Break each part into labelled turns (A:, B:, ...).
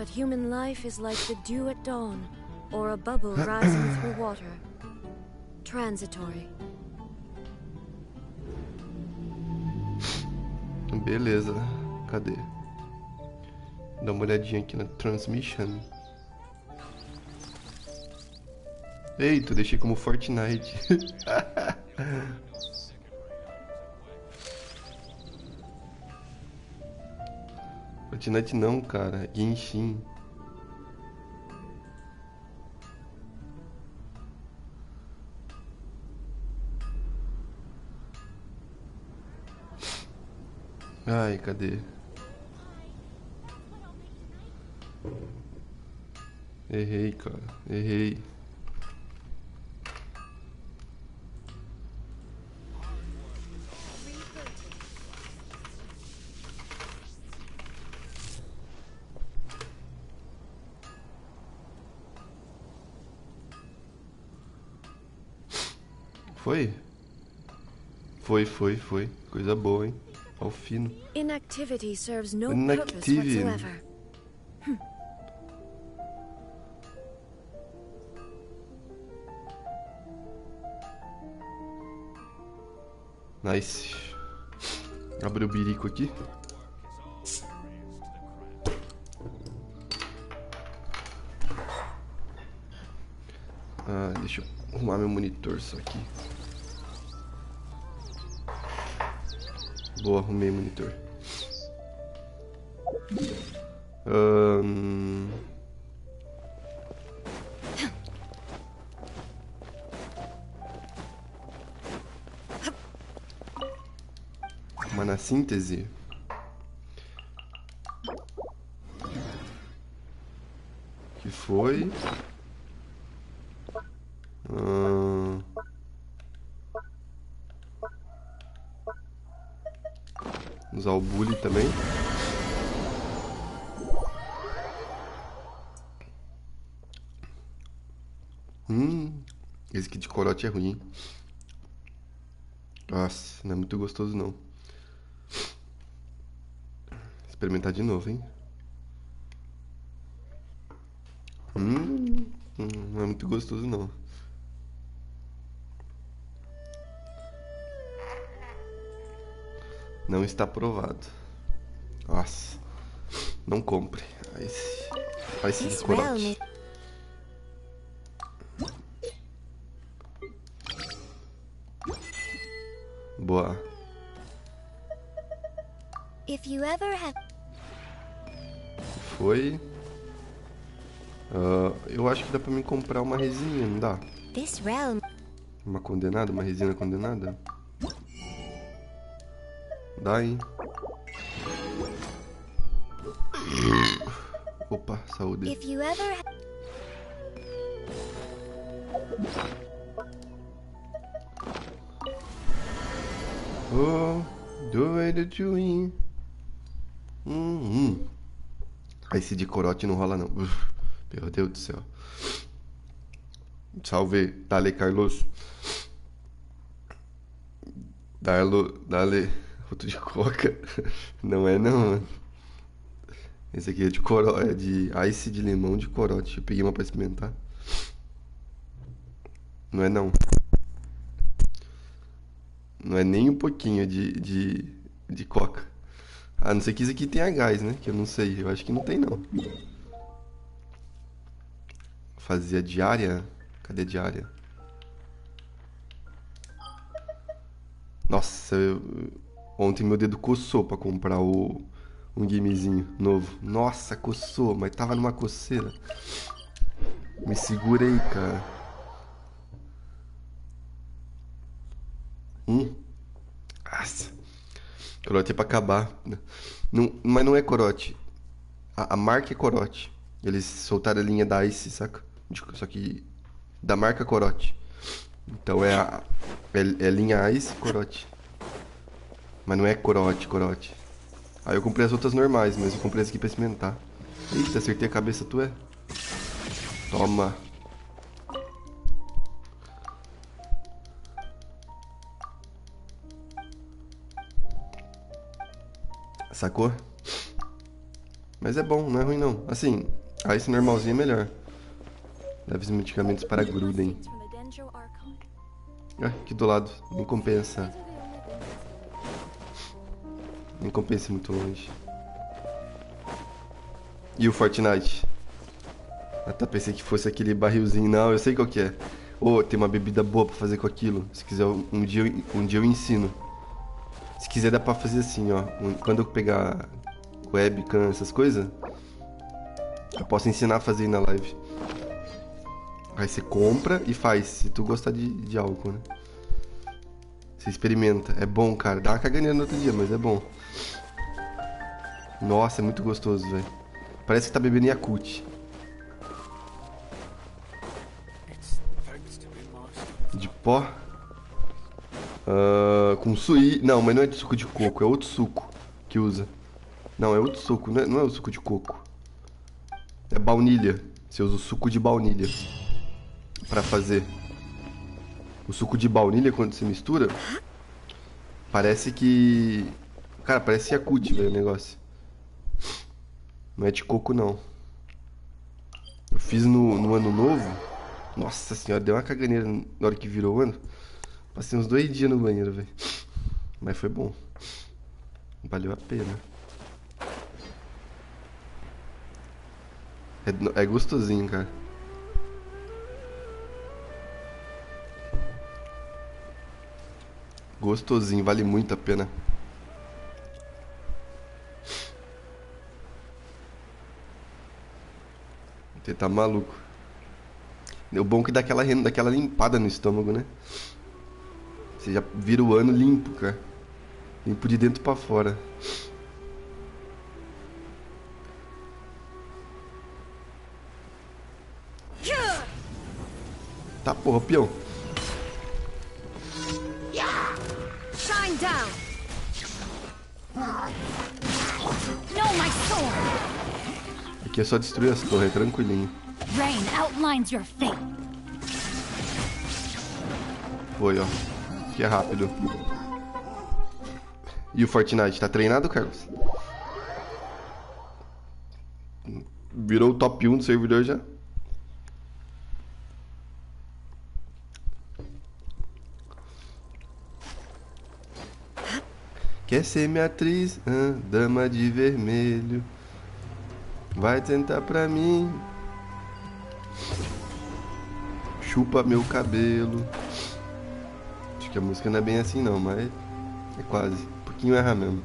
A: But human life is like the dew at dawn, or a bubble rising through water. Transitory.
B: Beleza, cadê? Dá uma olhadinha aqui na transmission. Eita, deixei como Fortnite. Fortnite não, cara. Genshim. Ai, cadê? Errei, cara. Errei. Foi? Foi. Coisa boa, hein? Ao fino.
A: Inactivity serves no purpose
B: Inactive.
A: whatsoever.
B: Nice. Abre o birico aqui. Ah, deixa eu arrumar meu monitor só aqui. Boa, arrumei o monitor. Mas na síntese, que foi usar o bully também. Esse aqui de corote é ruim. Nossa, não é muito gostoso não. Experimentar de novo, hein? Não é muito gostoso não. Não está aprovado. Nossa, não compre. Vai esse corote. Boa.
A: If you ever have...
B: Foi. Eu acho que dá pra mim comprar uma resina, não dá?
A: This realm...
B: Uma condenada, uma resina condenada? Dá, hein? Opa, saúde.
A: If you ever...
B: Oh, do way that you in. Esse de corote não rola não. Meu Deus do céu. Salve, dale Carlos. Dale. Outro de coca. Não é não. Esse aqui é de corote, é de ice de limão de corote. Eu peguei uma pra experimentar. Não é não. Não é nem um pouquinho de coca. A não ser que isso aqui tenha gás, né? Que eu não sei. Eu acho que não tem, não. Fazia diária? Cadê a diária? Nossa, ontem meu dedo coçou pra comprar um gamezinho novo. Nossa, coçou, mas tava numa coceira. Me segurei, cara. Nossa. Corote é pra acabar. Não, mas não é corote. A marca é corote. Eles soltaram a linha da Ice, saca? Só que da marca corote. Então é linha Ice corote. Mas não é corote. Aí eu comprei as outras normais, mas eu comprei essa aqui pra experimentar. Eita, acertei a cabeça, tu é? Toma. Sacou? Mas é bom, não é ruim não. Assim, a esse normalzinho é melhor. Leves medicamentos para grudem. Ah, aqui do lado. Nem compensa. Nem compensa muito longe. E o Fortnite? Ah tá, pensei que fosse aquele barrilzinho. Não, eu sei qual que é. Ô, tem uma bebida boa pra fazer com aquilo. Se quiser, um dia eu ensino. Se quiser, dá pra fazer assim, ó. Quando eu pegar webcam, essas coisas, eu posso ensinar a fazer aí na live. Aí você compra e faz, se tu gostar de álcool, né? Você experimenta. É bom, cara. Dá uma caganeira no outro dia, mas é bom. Nossa, é muito gostoso, velho. Parece que tá bebendo Yakult. De pó? Com suí. Não, mas não é de suco de coco, é outro suco que usa. Não, é outro suco, não é o suco de coco. É baunilha. Você usa o suco de baunilha pra fazer. O suco de baunilha, quando você mistura, parece que... Cara, parece Yakult, velho, o negócio. Não é de coco, não. Eu fiz no ano novo. Nossa senhora, deu uma caganeira na hora que virou o ano. Passei uns 2 dias no banheiro, velho. Mas foi bom. Valeu a pena. É gostosinho, cara. Gostosinho, vale muito a pena. Você tá maluco. O bom que dá daquela limpada no estômago, né? Você já vira o ano limpo, cara. Limpo de dentro pra fora. Tá, porra, peão.
A: Shine down. No, my sword.
B: Aqui é só destruir as torres, é tranquilinho.
A: Rain outlines your fate.
B: Foi, ó. Que é rápido. E o Fortnite, tá treinado, Carlos? Virou o top 1 do servidor já? Quer ser minha atriz? Dama de vermelho. Vai tentar pra mim. Chupa meu cabelo. Acho que a música não é bem assim não, mas é quase. Um pouquinho erra mesmo.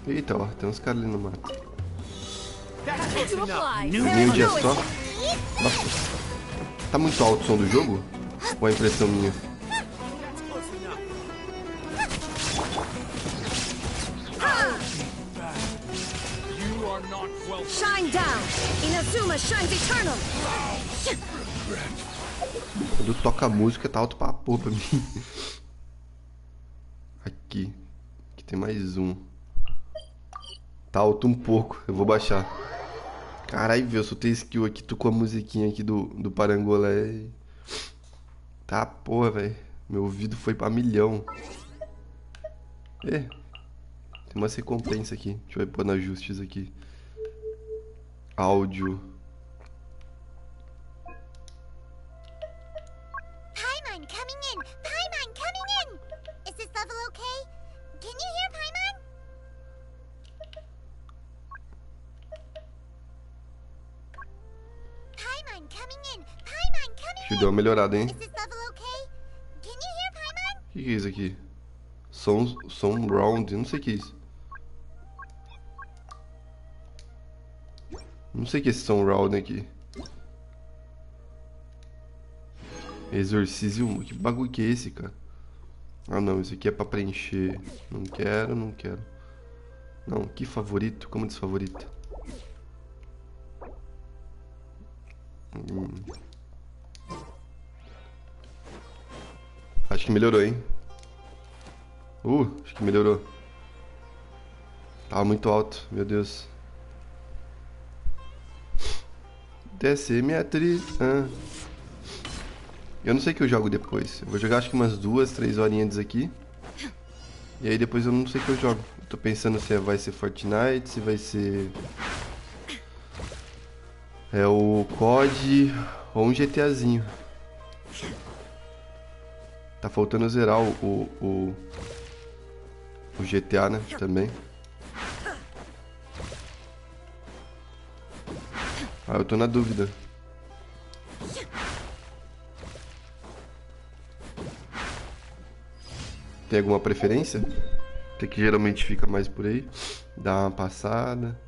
B: Eita, ó, tem uns caras ali no mato. Nem um dia só. Nossa. Tá muito alto o som do jogo? Ou é impressão minha?
A: Shine down. Inazuma shines eternal.
B: Quando toca a música tá alto pra porra pra mim. Aqui. Aqui tem mais um. Tá alto um pouco. Eu vou baixar. Caralho, velho, eu soltei skill aqui, tô com a musiquinha aqui do Parangolé. Tá, porra, velho. Meu ouvido foi pra milhão. Tem uma recompensa aqui. Deixa eu pôr na ajustes aqui. Áudio.
C: Paimon coming in! Paimon coming in! Is this level okay? Can you hear Paimon? Paimon coming in! Paimon coming
B: Deixa eu dar uma melhorada, hein?
C: in! Is this level okay? Can you hear Paimon?
B: O que é isso aqui? Som round, não sei o que é isso. Não sei o que é esse som round aqui. Exorcize o... Que bagulho que é esse, cara? Ah não, isso aqui é pra preencher. Não quero, não quero. Não, que favorito? Como desfavorito? Acho que melhorou, hein? Acho que melhorou. Tava muito alto, meu Deus. Desce minha atriz. Eu não sei o que eu jogo depois. Eu vou jogar acho que umas 2, 3 horinhas aqui. E aí depois eu não sei o que eu jogo. Eu tô pensando se vai ser Fortnite, se vai ser... o COD ou um GTAzinho. Tá faltando zerar o GTA, né? Também. Ah, eu tô na dúvida. Tem alguma preferência? O que geralmente fica mais por aí? Dá uma passada.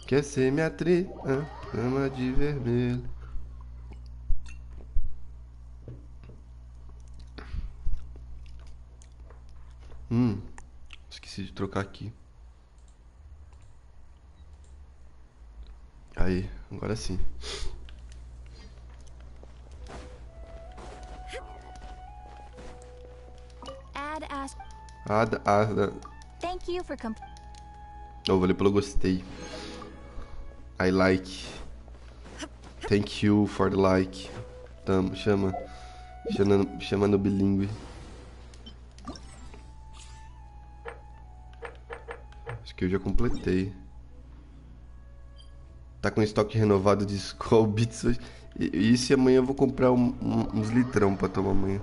B: Quer ser minha atriz? Ama de vermelho. Esqueci de trocar aqui. Aí, agora sim.
C: Thank you for
B: Valeu pelo gostei. I like. Thank you for the like. Chama no bilíngue. Acho que eu já completei. Tá com estoque renovado de Skull Beats hoje. E amanhã eu vou comprar uns litrão pra tomar amanhã.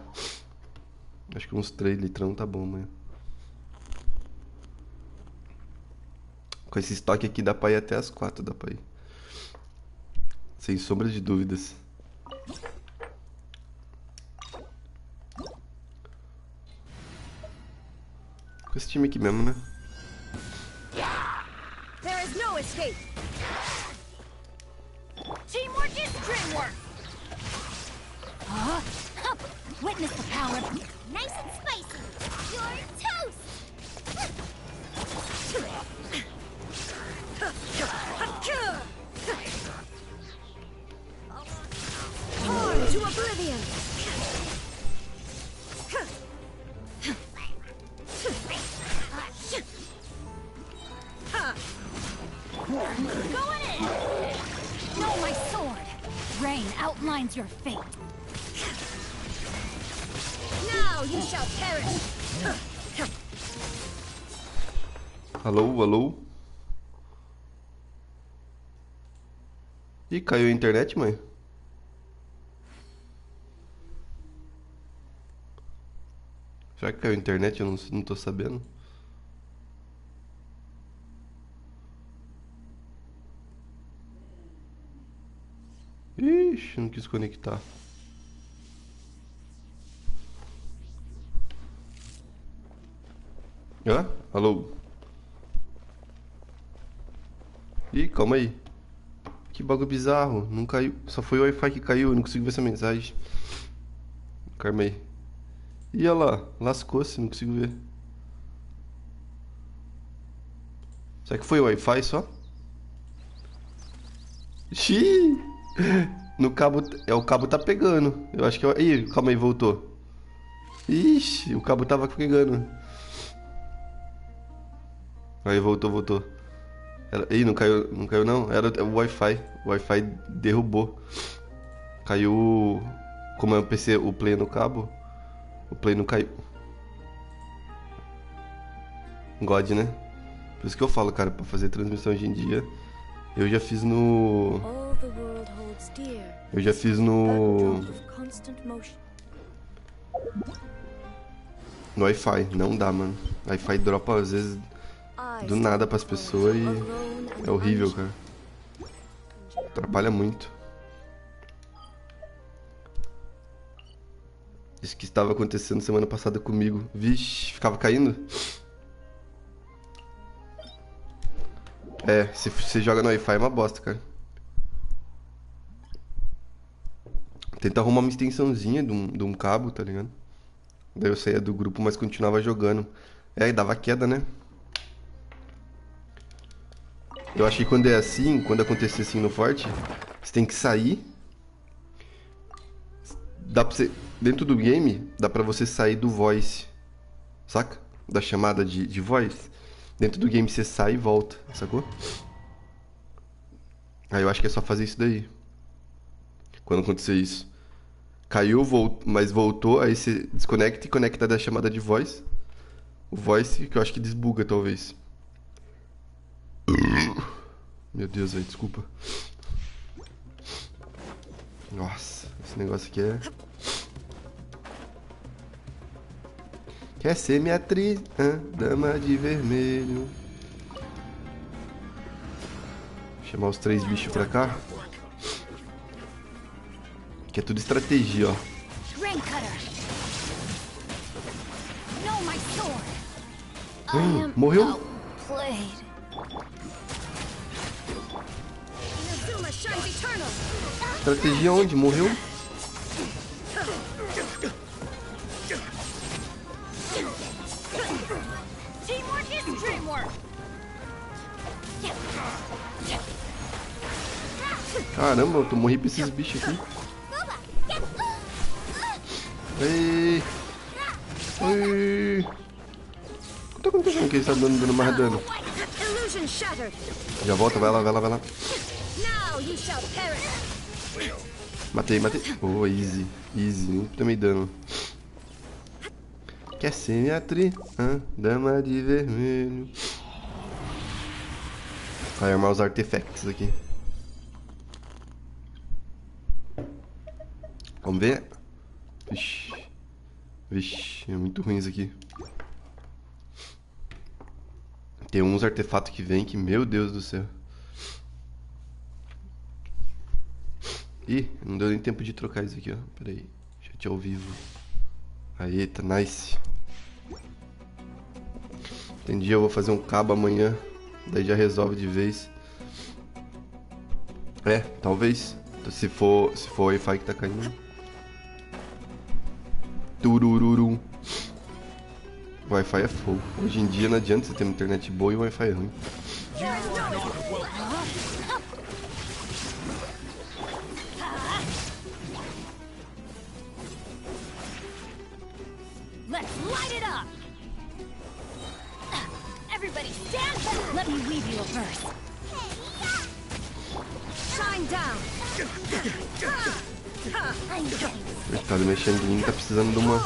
B: Acho que uns 3 litrão tá bom amanhã. Com esse estoque aqui dá pra ir até as 4, dá pra ir. Sem sombra de dúvidas. Com esse time aqui mesmo, né?
C: There is no escape. Teamwork is dreamwork. Witness the power. Nice and spicy. You're toast.
A: Hard to oblivion.
C: Going in. Know my sword. Rain outlines your fate. Now you shall perish.
B: Alô, alô? Ih, caiu a internet, mãe? Será que caiu a internet? Eu não tô sabendo. Ixi, não quis conectar. Alô? Ih, calma aí. Que bagulho bizarro. Não caiu. Só foi o Wi-Fi que caiu. Eu não consigo ver essa mensagem. Calma aí. Ih, olha lá. Lascou-se. Não consigo ver. Será que foi o Wi-Fi só? Xiii. No cabo... o cabo tá pegando. Eu acho que... Ih, calma aí. Voltou. Ixi, o cabo tava pegando. Aí, voltou. Ih, não caiu não. Era o Wi-Fi. O Wi-Fi derrubou. Caiu... Como é o PC, o Play no cabo, o Play não caiu. God, né? Por isso que eu falo, cara, pra fazer transmissão hoje em dia. Eu já fiz no... No Wi-Fi. Não dá, mano. Wi-Fi dropa às vezes do nada pras pessoas e é horrível, cara. Atrapalha muito. Isso que estava acontecendo semana passada comigo. Vixe, ficava caindo. É, se você joga no Wi-Fi é uma bosta, cara. Tenta arrumar uma extensãozinha de um cabo, tá ligado? Daí eu saía do grupo, mas continuava jogando. É, e dava queda, né? Eu acho que quando é assim, quando acontecer assim no Forte, você tem que sair. Dá pra você... Dentro do game, dá pra você sair do voice. Saca? Da chamada de voice. Dentro do game você sai e volta, sacou? Aí eu acho que é só fazer isso daí. Quando acontecer isso. Caiu, mas voltou, aí você desconecta e conecta da chamada de voz. O voice, que eu acho que desbuga, talvez. Meu Deus, velho, desculpa. Nossa, esse negócio aqui é... Quer ser minha atriz, dama de vermelho. Chamar os 3 bichos pra cá. Que é tudo estratégia, ó. Morreu? Estratégia onde? Morreu? Caramba, eu tô morri pra esses bichos aqui. Ei! Ei! O que tá acontecendo que ele tá dando mais dano? Já volta, vai lá, vai lá, vai lá. Matei, matei. Oh, easy, easy, nem tomei dano. Quer ser minha atriz? Dama de vermelho. Vai armar os artefactos aqui. Vamos ver? Vixe. Vixe, é muito ruim isso aqui. Tem uns artefatos que vem que, meu Deus do céu. Ih, não deu nem tempo de trocar isso aqui, ó. Pera aí, chat ao vivo. Aí, tá nice. Entendi, eu vou fazer um cabo amanhã. Daí já resolve de vez. É, talvez. Se for o Wi-Fi que tá caindo. Turururum. O Wi-Fi é fogo. Hoje em dia não adianta você ter uma internet boa e o Wi-Fi é ruim. Coitado, meu Shangling tá precisando de uma...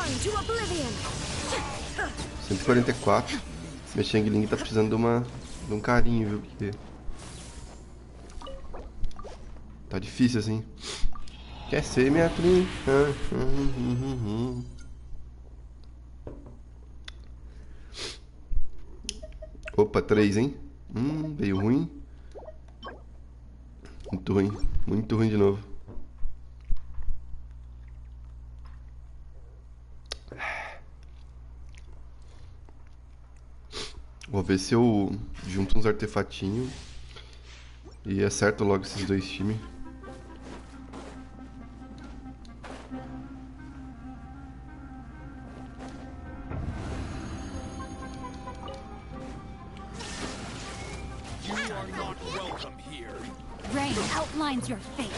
B: 144. Meu Shangling tá precisando de um carinho, viu? Porque... tá difícil assim. Quer ser minha atriz? Opa, 3, hein? Veio ruim. Muito ruim. Muito ruim de novo. Vou ver se eu junto uns artefatinhos e acerto logo esses 2 times.
D: Your fate.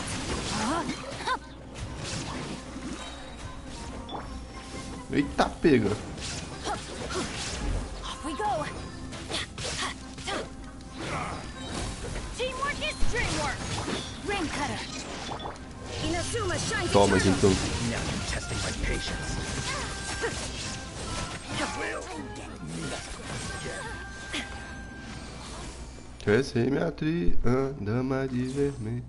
B: Eita, pega.
D: Off we go. Teamwork is dreamwork. Rain cutter. Inazuma shines.
B: Toma, então.
E: Now you're testing my patience.
B: Quer ser minha atriz? Dama de vermelho.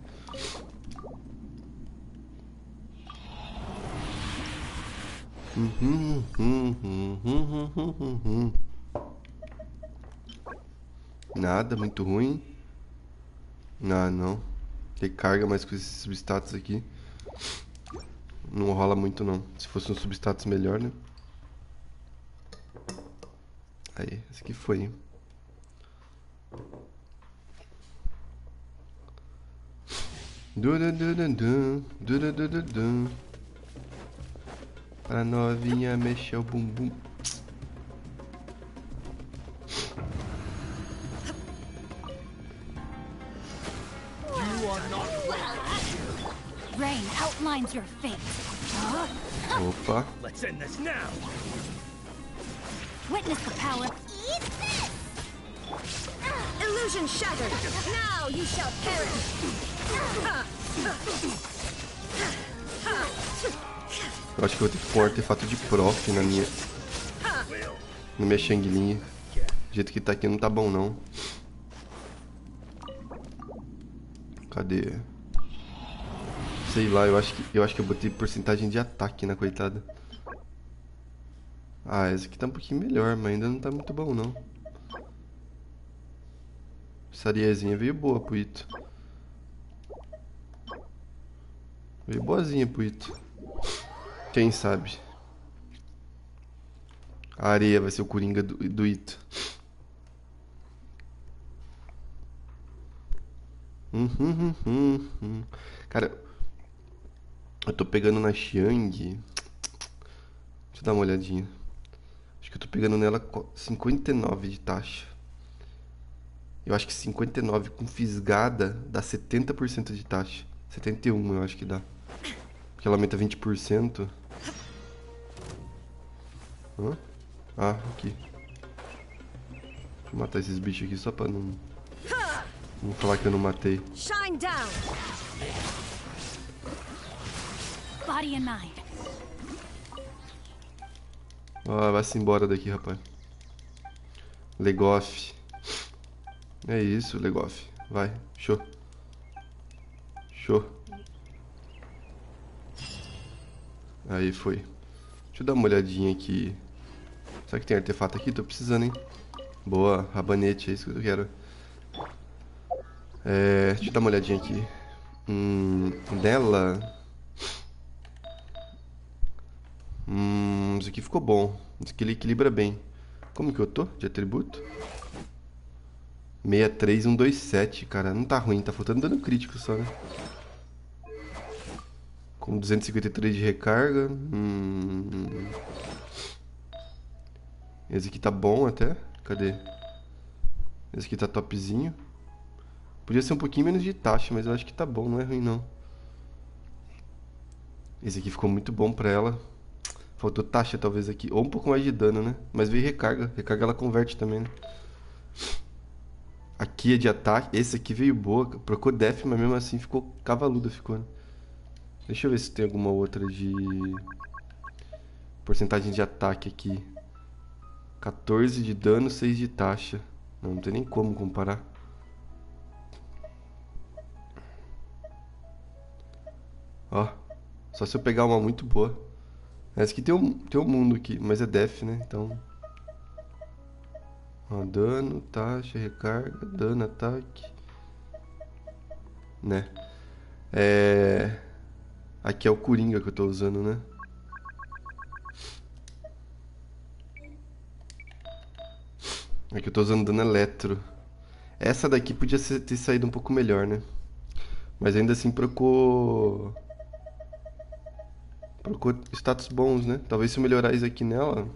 B: Nada, muito ruim. Não. Tem carga, mas com esses substatus aqui não rola muito não. Se fosse um substatus melhor, né? Aí, esse aqui foi, hein? Pra novinha mexer o bumbum.
D: Rain outlines your fate.
B: Opa.
E: Let's end this now.
D: Witness the power.
C: Eat this!
D: Illusion shattered. Now you shall perish.
B: Eu acho que eu vou ter que pôr um artefato de prof na minha Shanglinha. Do jeito que tá aqui não tá bom não. Cadê? Sei lá, eu acho que eu botei porcentagem de ataque na coitada. Ah, essa aqui tá um pouquinho melhor, mas ainda não tá muito bom não. Essa areiazinha veio boa pro Ito. Veio boazinha pro Ito. Quem sabe? A areia vai ser o coringa do Ito. Cara, eu tô pegando na Xiang. Deixa eu dar uma olhadinha. Acho que eu tô pegando nela 59 de taxa. Eu acho que 59 com fisgada dá 70% de taxa. 71 eu acho que dá. Porque ela aumenta 20%. Hã? Ah, aqui. Deixa eu matar esses bichos aqui só pra não falar que eu não matei.
D: Shine down. Body and mind.
B: Ah, vai-se embora daqui, rapaz. Legoff. É isso, Legoff. Vai, show. Show. Aí foi. Deixa eu dar uma olhadinha aqui. Será que tem artefato aqui? Tô precisando, hein? Boa, rabanete, é isso que eu quero. Deixa eu dar uma olhadinha aqui. Nela. Isso aqui ficou bom. Isso aqui ele equilibra bem. Como que eu tô de atributo? 63127, cara. Não tá ruim, tá faltando dano crítico só, né? Com 253 de recarga. Esse aqui tá bom até. Cadê? Esse aqui tá topzinho. Podia ser um pouquinho menos de taxa, mas eu acho que tá bom, não é ruim não. Esse aqui ficou muito bom pra ela. Faltou taxa talvez aqui. Ou um pouco mais de dano, né? Mas veio recarga. Recarga ela converte também, né? Aqui é de ataque. Esse aqui veio boa. Procurou def, mas mesmo assim ficou cavaluda, ficou, né? Deixa eu ver se tem alguma outra de... porcentagem de ataque aqui. 14 de dano, 6 de taxa. Não tem nem como comparar. Ó, só se eu pegar uma muito boa. Essa aqui tem um mundo aqui, mas é def, né? Então... ó, dano, taxa, recarga, dano, ataque. Né? Aqui é o Coringa que eu tô usando, né? Aqui eu tô usando dano eletro. Essa daqui podia ter saído um pouco melhor, né? Mas ainda assim procurou status bons, né? Talvez se eu melhorar isso aqui nela,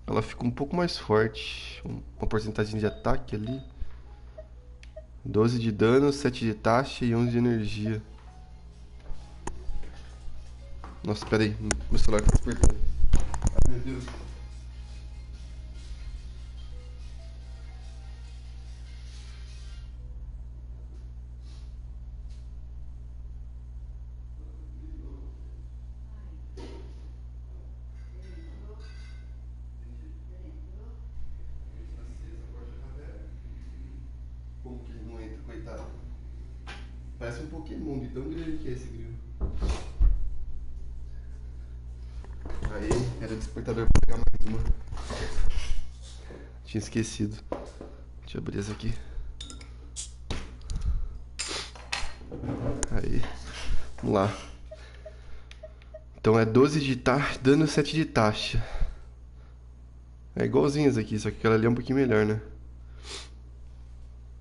B: ela fica um pouco mais forte. Uma porcentagem de ataque ali. 12 de dano, 7 de taxa e 11 de energia. Nossa, pera aí. Meu celular tá apertando. Ai, meu Deus. Como que ele não entra, coitado? Parece um Pokémon de tão grande que é esse grilo. Aí, era o despertador pra pegar mais uma. Tinha esquecido. Deixa eu abrir essa aqui. Aí, vamos lá. Então é 12 de taxa, dano 7 de taxa. É igualzinho essa aqui, só que aquela ali é um pouquinho melhor, né?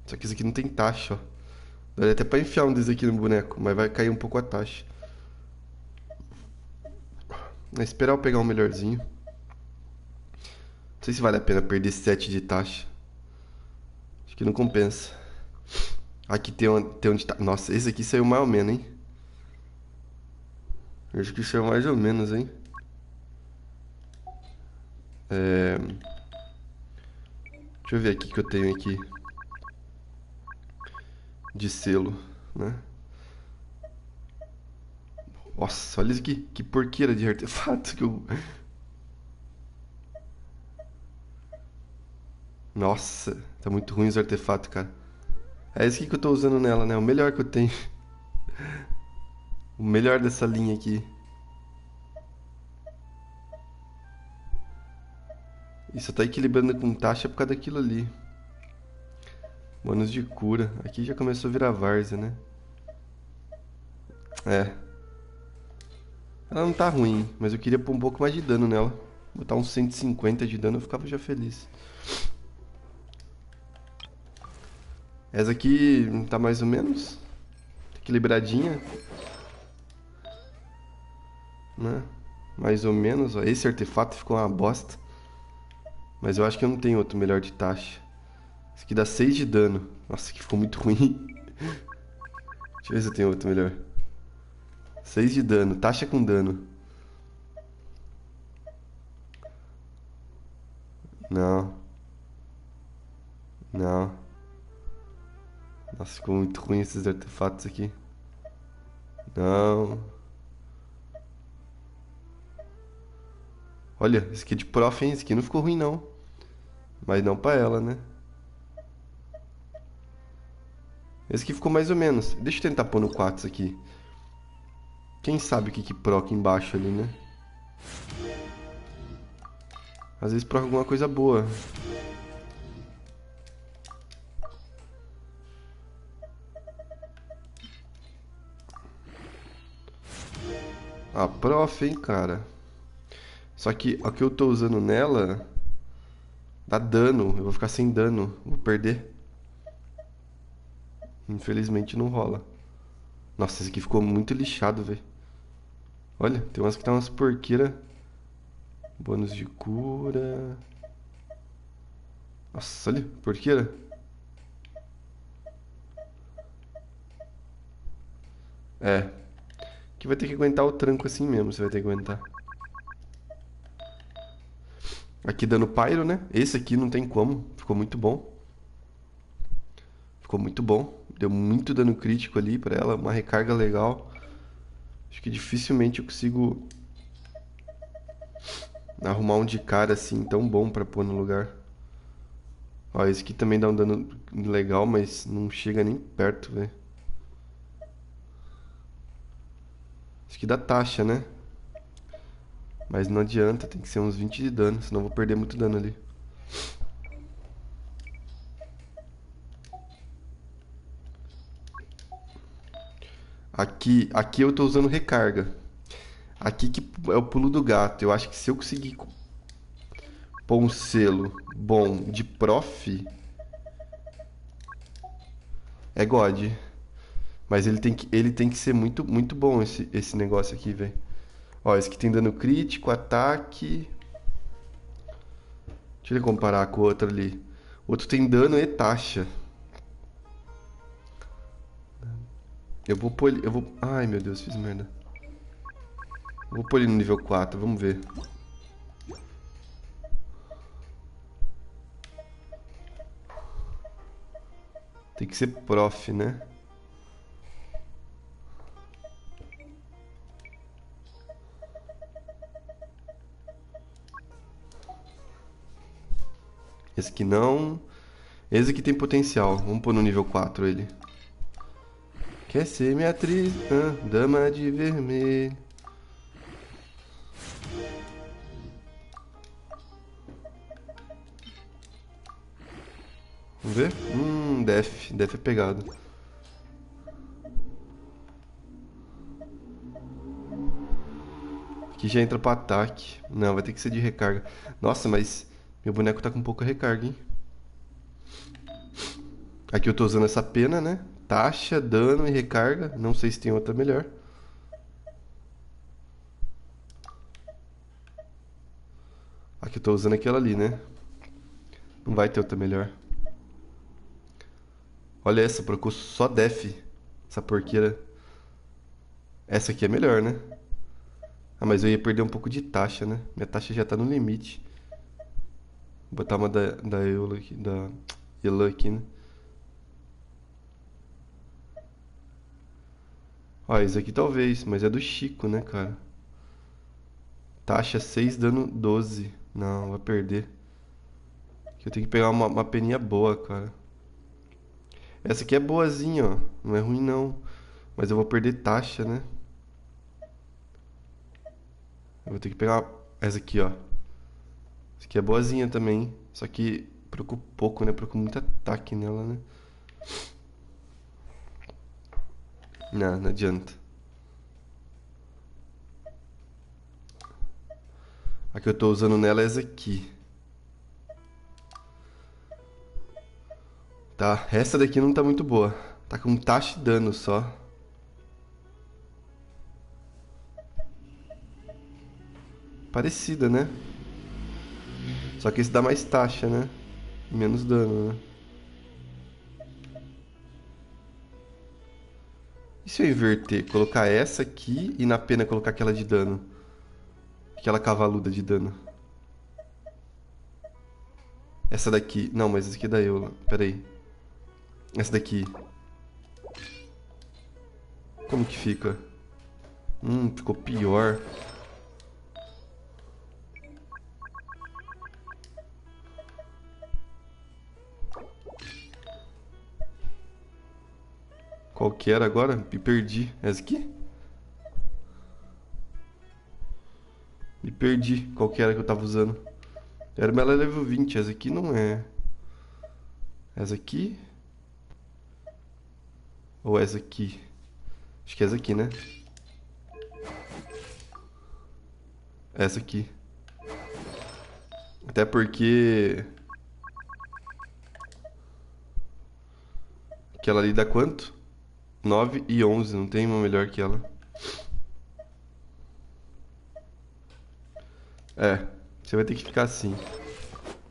B: Só que esse aqui não tem taxa, ó. Daria até pra enfiar um desses aqui no boneco, mas vai cair um pouco a taxa. Vou esperar eu pegar um melhorzinho. Não sei se vale a pena perder 7 de taxa. Acho que não compensa. Aqui tem onde tá. Nossa, esse aqui saiu mais ou menos, hein? Acho que saiu mais ou menos, hein? Deixa eu ver aqui o que eu tenho aqui. de selo, né? Nossa, olha isso aqui. Que porqueira de artefato que eu... Nossa, tá muito ruim os artefatos, cara. É esse aqui que eu tô usando nela, né? O melhor que eu tenho. O melhor dessa linha aqui. E só tá equilibrando com taxa por causa daquilo ali. Bônus de cura. Aqui já começou a virar várzea, né? É. Ela não tá ruim, mas eu queria pôr um pouco mais de dano nela. Botar uns 150 de dano, eu ficava já feliz. Essa aqui tá mais ou menos equilibradinha, né? Mais ou menos, ó. Esse artefato ficou uma bosta. Mas eu acho que eu não tenho outro melhor de taxa. Esse aqui dá 6 de dano. Nossa, que ficou muito ruim. Deixa eu ver se eu tenho outro melhor. 6 de dano, taxa com dano. Não. Não. Nossa, ficou muito ruim esses artefatos aqui. Não. Olha, esse aqui é de prof, hein? Esse aqui não ficou ruim, não. Mas não pra ela, né? Esse aqui ficou mais ou menos. Deixa eu tentar pôr no 4 aqui. Quem sabe o que proca embaixo ali, né? Às vezes proca alguma coisa boa. Ah, prof, hein, cara. Só que o que eu tô usando nela dá dano. Eu vou ficar sem dano. Vou perder. Infelizmente não rola. Nossa, esse aqui ficou muito lixado, velho. Olha, tem umas que tá umas porqueiras. Bônus de cura. Nossa, olha, porqueira. É. Que vai ter que aguentar o tranco assim mesmo, você vai ter que aguentar. Aqui dando pyro, né? Esse aqui não tem como. Ficou muito bom. Ficou muito bom. Deu muito dano crítico ali pra ela. Uma recarga legal. Acho que dificilmente eu consigo arrumar um de cara assim tão bom pra pôr no lugar. Ó, esse aqui também dá um dano legal, mas não chega nem perto, velho. Esse aqui dá taxa, né? Mas não adianta, tem que ser uns 20 de dano, senão eu vou perder muito dano ali. Aqui eu tô usando recarga. Aqui que é o pulo do gato. Eu acho que se eu conseguir pôr um selo bom de prof, é God. Mas ele tem que ser muito, muito bom esse negócio aqui, velho. Ó, esse aqui tem dano crítico, ataque. Deixa eu comparar com o outro ali. O outro tem dano e taxa. Eu vou pôr ele... Ai, meu Deus, fiz merda. Eu vou pôr ele no nível 4, vamos ver. Tem que ser prof, né? Esse aqui não. Esse aqui tem potencial. Vamos pôr no nível 4 ele. Quer ser minha atriz? Dama de vermelho. Vamos ver? Def é pegado. Aqui já entra pra ataque. Não, vai ter que ser de recarga. Nossa, mas meu boneco tá com pouca recarga, hein? Aqui eu tô usando essa pena, né? Taxa, dano e recarga. Não sei se tem outra melhor. Aqui eu tô usando aquela ali, né? Não vai ter outra melhor. Olha essa, procurou só def. Essa porqueira. Essa aqui é melhor, né? Ah, mas eu ia perder um pouco de taxa, né? Minha taxa já tá no limite. Vou botar uma da Eula aqui, da Eula aqui, né? Ó, esse aqui talvez, mas é do Chico, né, cara? Taxa 6, dano 12. Não, vai perder. Aqui eu tenho que pegar uma peninha boa, cara. Essa aqui é boazinha, ó. Não é ruim, não. Mas eu vou perder taxa, né? Eu vou ter que pegar essa aqui, ó. Essa aqui é boazinha também. Só que preocupa pouco, né? Preocupa muito ataque nela, né? Não adianta. A que eu tô usando nela é essa aqui. Tá, essa daqui não tá muito boa. Tá com taxa de dano só. Parecida, né? Só que esse dá mais taxa, né? Menos dano, né? E se eu inverter? Colocar essa aqui e na pena colocar aquela de dano? Aquela cavaluda de dano. Essa daqui. Não, mas essa aqui é da Eula. Pera aí. Essa daqui. Como que fica? Ficou pior. Qual que era agora? Me perdi. Essa aqui? Me perdi. Qual que era que eu tava usando? Era uma level 20. Essa aqui não é. Essa aqui? Ou essa aqui? Acho que é essa aqui, né? Essa aqui. Até porque... aquela ali dá quanto? 9 e 11. Não tem uma melhor que ela. É. Você vai ter que ficar assim.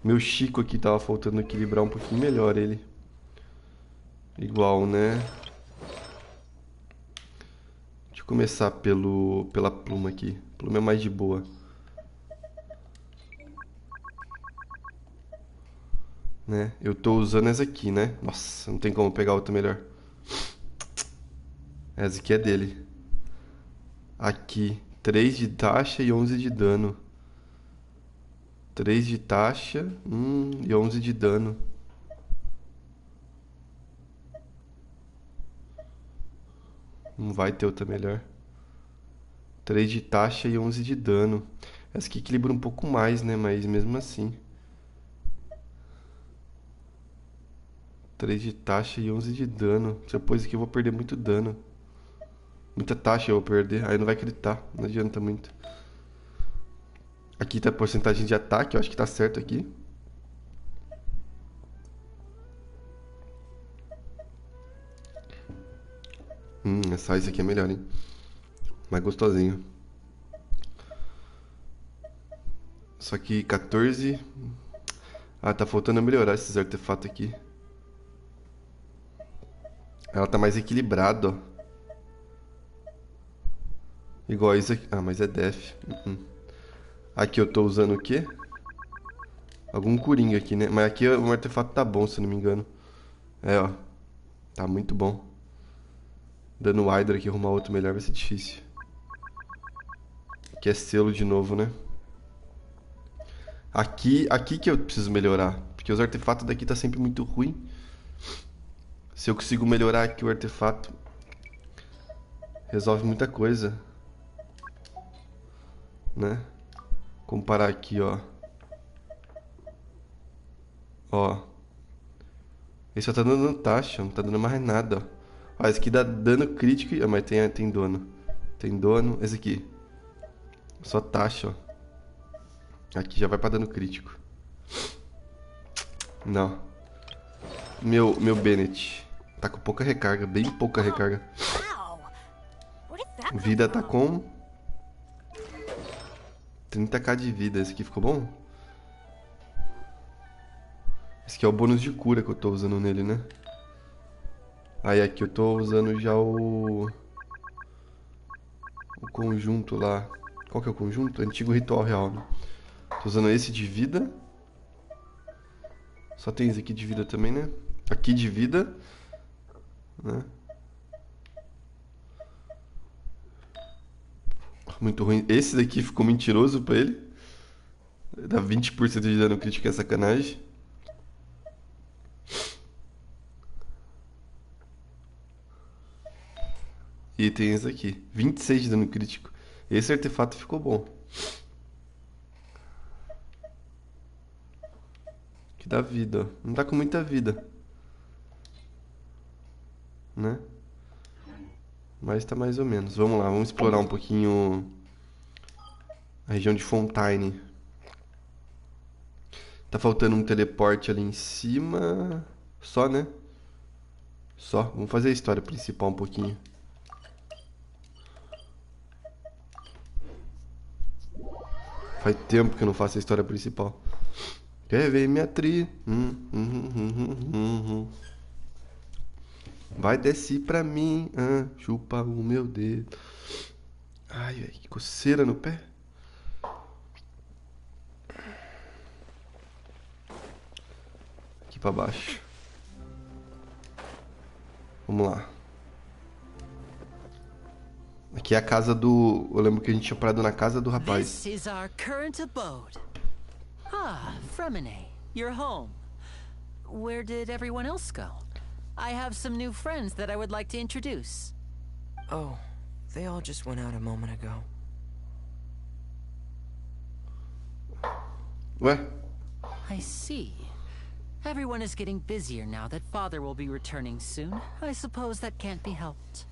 B: Meu Chico aqui tava faltando equilibrar um pouquinho melhor ele. Igual, né? Deixa eu começar pela pluma aqui. Pluma é mais de boa. Né? Eu tô usando essa aqui, né? Nossa, não tem como pegar outra melhor. Essa aqui é dele. Aqui, 3 de taxa e 11 de dano. 3 de taxa e 11 de dano. Não vai ter outra melhor. 3 de taxa e 11 de dano. Essa aqui equilibra um pouco mais, né? Mas mesmo assim. 3 de taxa e 11 de dano. Se eu pôr isso aqui eu vou perder muito dano. Muita taxa eu vou perder. Aí não vai gritar. Não adianta muito. Aqui tá a porcentagem de ataque. Eu acho que tá certo aqui. Essa isso aqui é melhor, hein? Mais gostosinho. Só que 14... Ah, tá faltando melhorar esses artefatos aqui. Ela tá mais equilibrada, ó. Igual isso aqui. Ah, mas é def. Aqui eu tô usando o quê? Algum coringa aqui, né? Mas aqui o artefato tá bom, se eu não me engano. É, ó. Tá muito bom. Dando Hydra aqui, arrumar outro melhor vai ser difícil. Aqui é selo de novo, né? Aqui que eu preciso melhorar. Porque os artefatos daqui tá sempre muito ruim. Se eu consigo melhorar aqui o artefato, resolve muita coisa. Né? Comparar aqui, ó. Ó. Esse só tá dando taxa, não tá dando mais nada, ó. Ó, esse aqui dá dano crítico. Ah, mas tem dono. Tem dono. Esse aqui. Só taxa, ó. Aqui já vai pra dano crítico. Não. Meu Bennett. Tá com pouca recarga. Bem pouca recarga. Vida tá com 30k de vida. Esse aqui ficou bom? Esse aqui é o bônus de cura que eu tô usando nele, né? Aí aqui eu tô usando já o conjunto lá. Qual que é o conjunto? Antigo ritual real, né? Tô usando esse de vida. Só tem esse aqui de vida também, né? Aqui de vida, né? Muito ruim. Esse daqui ficou mentiroso pra ele. Dá 20% de dano crítico, é sacanagem. E tem esse aqui. 26 de dano crítico. Esse artefato ficou bom. Que dá vida, ó. Não tá com muita vida. Né? Mas tá mais ou menos. Vamos lá, vamos explorar um pouquinho a região de Fontaine. Tá faltando um teleporte ali em cima. Só, né? Só. Vamos fazer a história principal um pouquinho. Faz tempo que eu não faço a história principal. Quer ver minha tri? Vai descer pra mim. Chupa o meu dedo. Ai, que coceira no pé. Aqui pra baixo. Vamos lá. Aqui é a casa do... Eu lembro que a gente tinha parado na casa do rapaz.
F: This is our current abode. Ah, Fremine, you're home. Where did everyone else go? I have some new friends that I would like to introduce.
G: Oh, they all just went out a moment ago.
B: Ué?
F: I see. Everyone is getting busier now that Father will be returning soon. I suppose that can't be helped.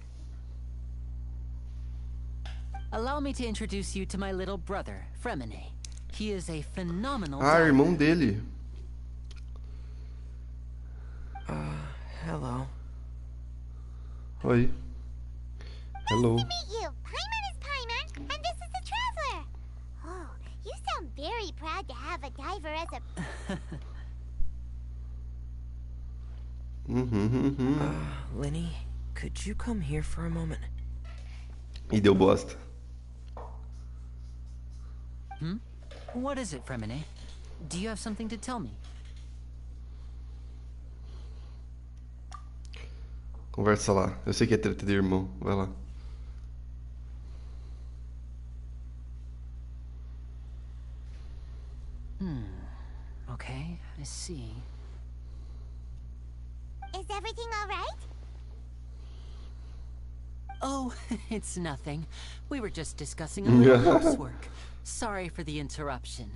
F: Allow me to introduce you to my little brother, Fremine. He is a phenomenal diver.
B: Irmão dele.
G: Hello.
B: Oi. Hello.
C: Nice to meet you. Paimon is Paimon, and this is the Traveler. Oh, you sound very proud to have a diver as a...
G: Lenny, could you come here for a moment?
B: E deu bosta.
F: What is it, Fremine? Do you have something to tell me?
B: Conversa lá. Eu sei que é treta de irmão. Vai lá.
F: Okay, I see.
C: Is everything all right?
F: Oh, it's nothing. We were just discussing a little housework. Sorry for the interruption.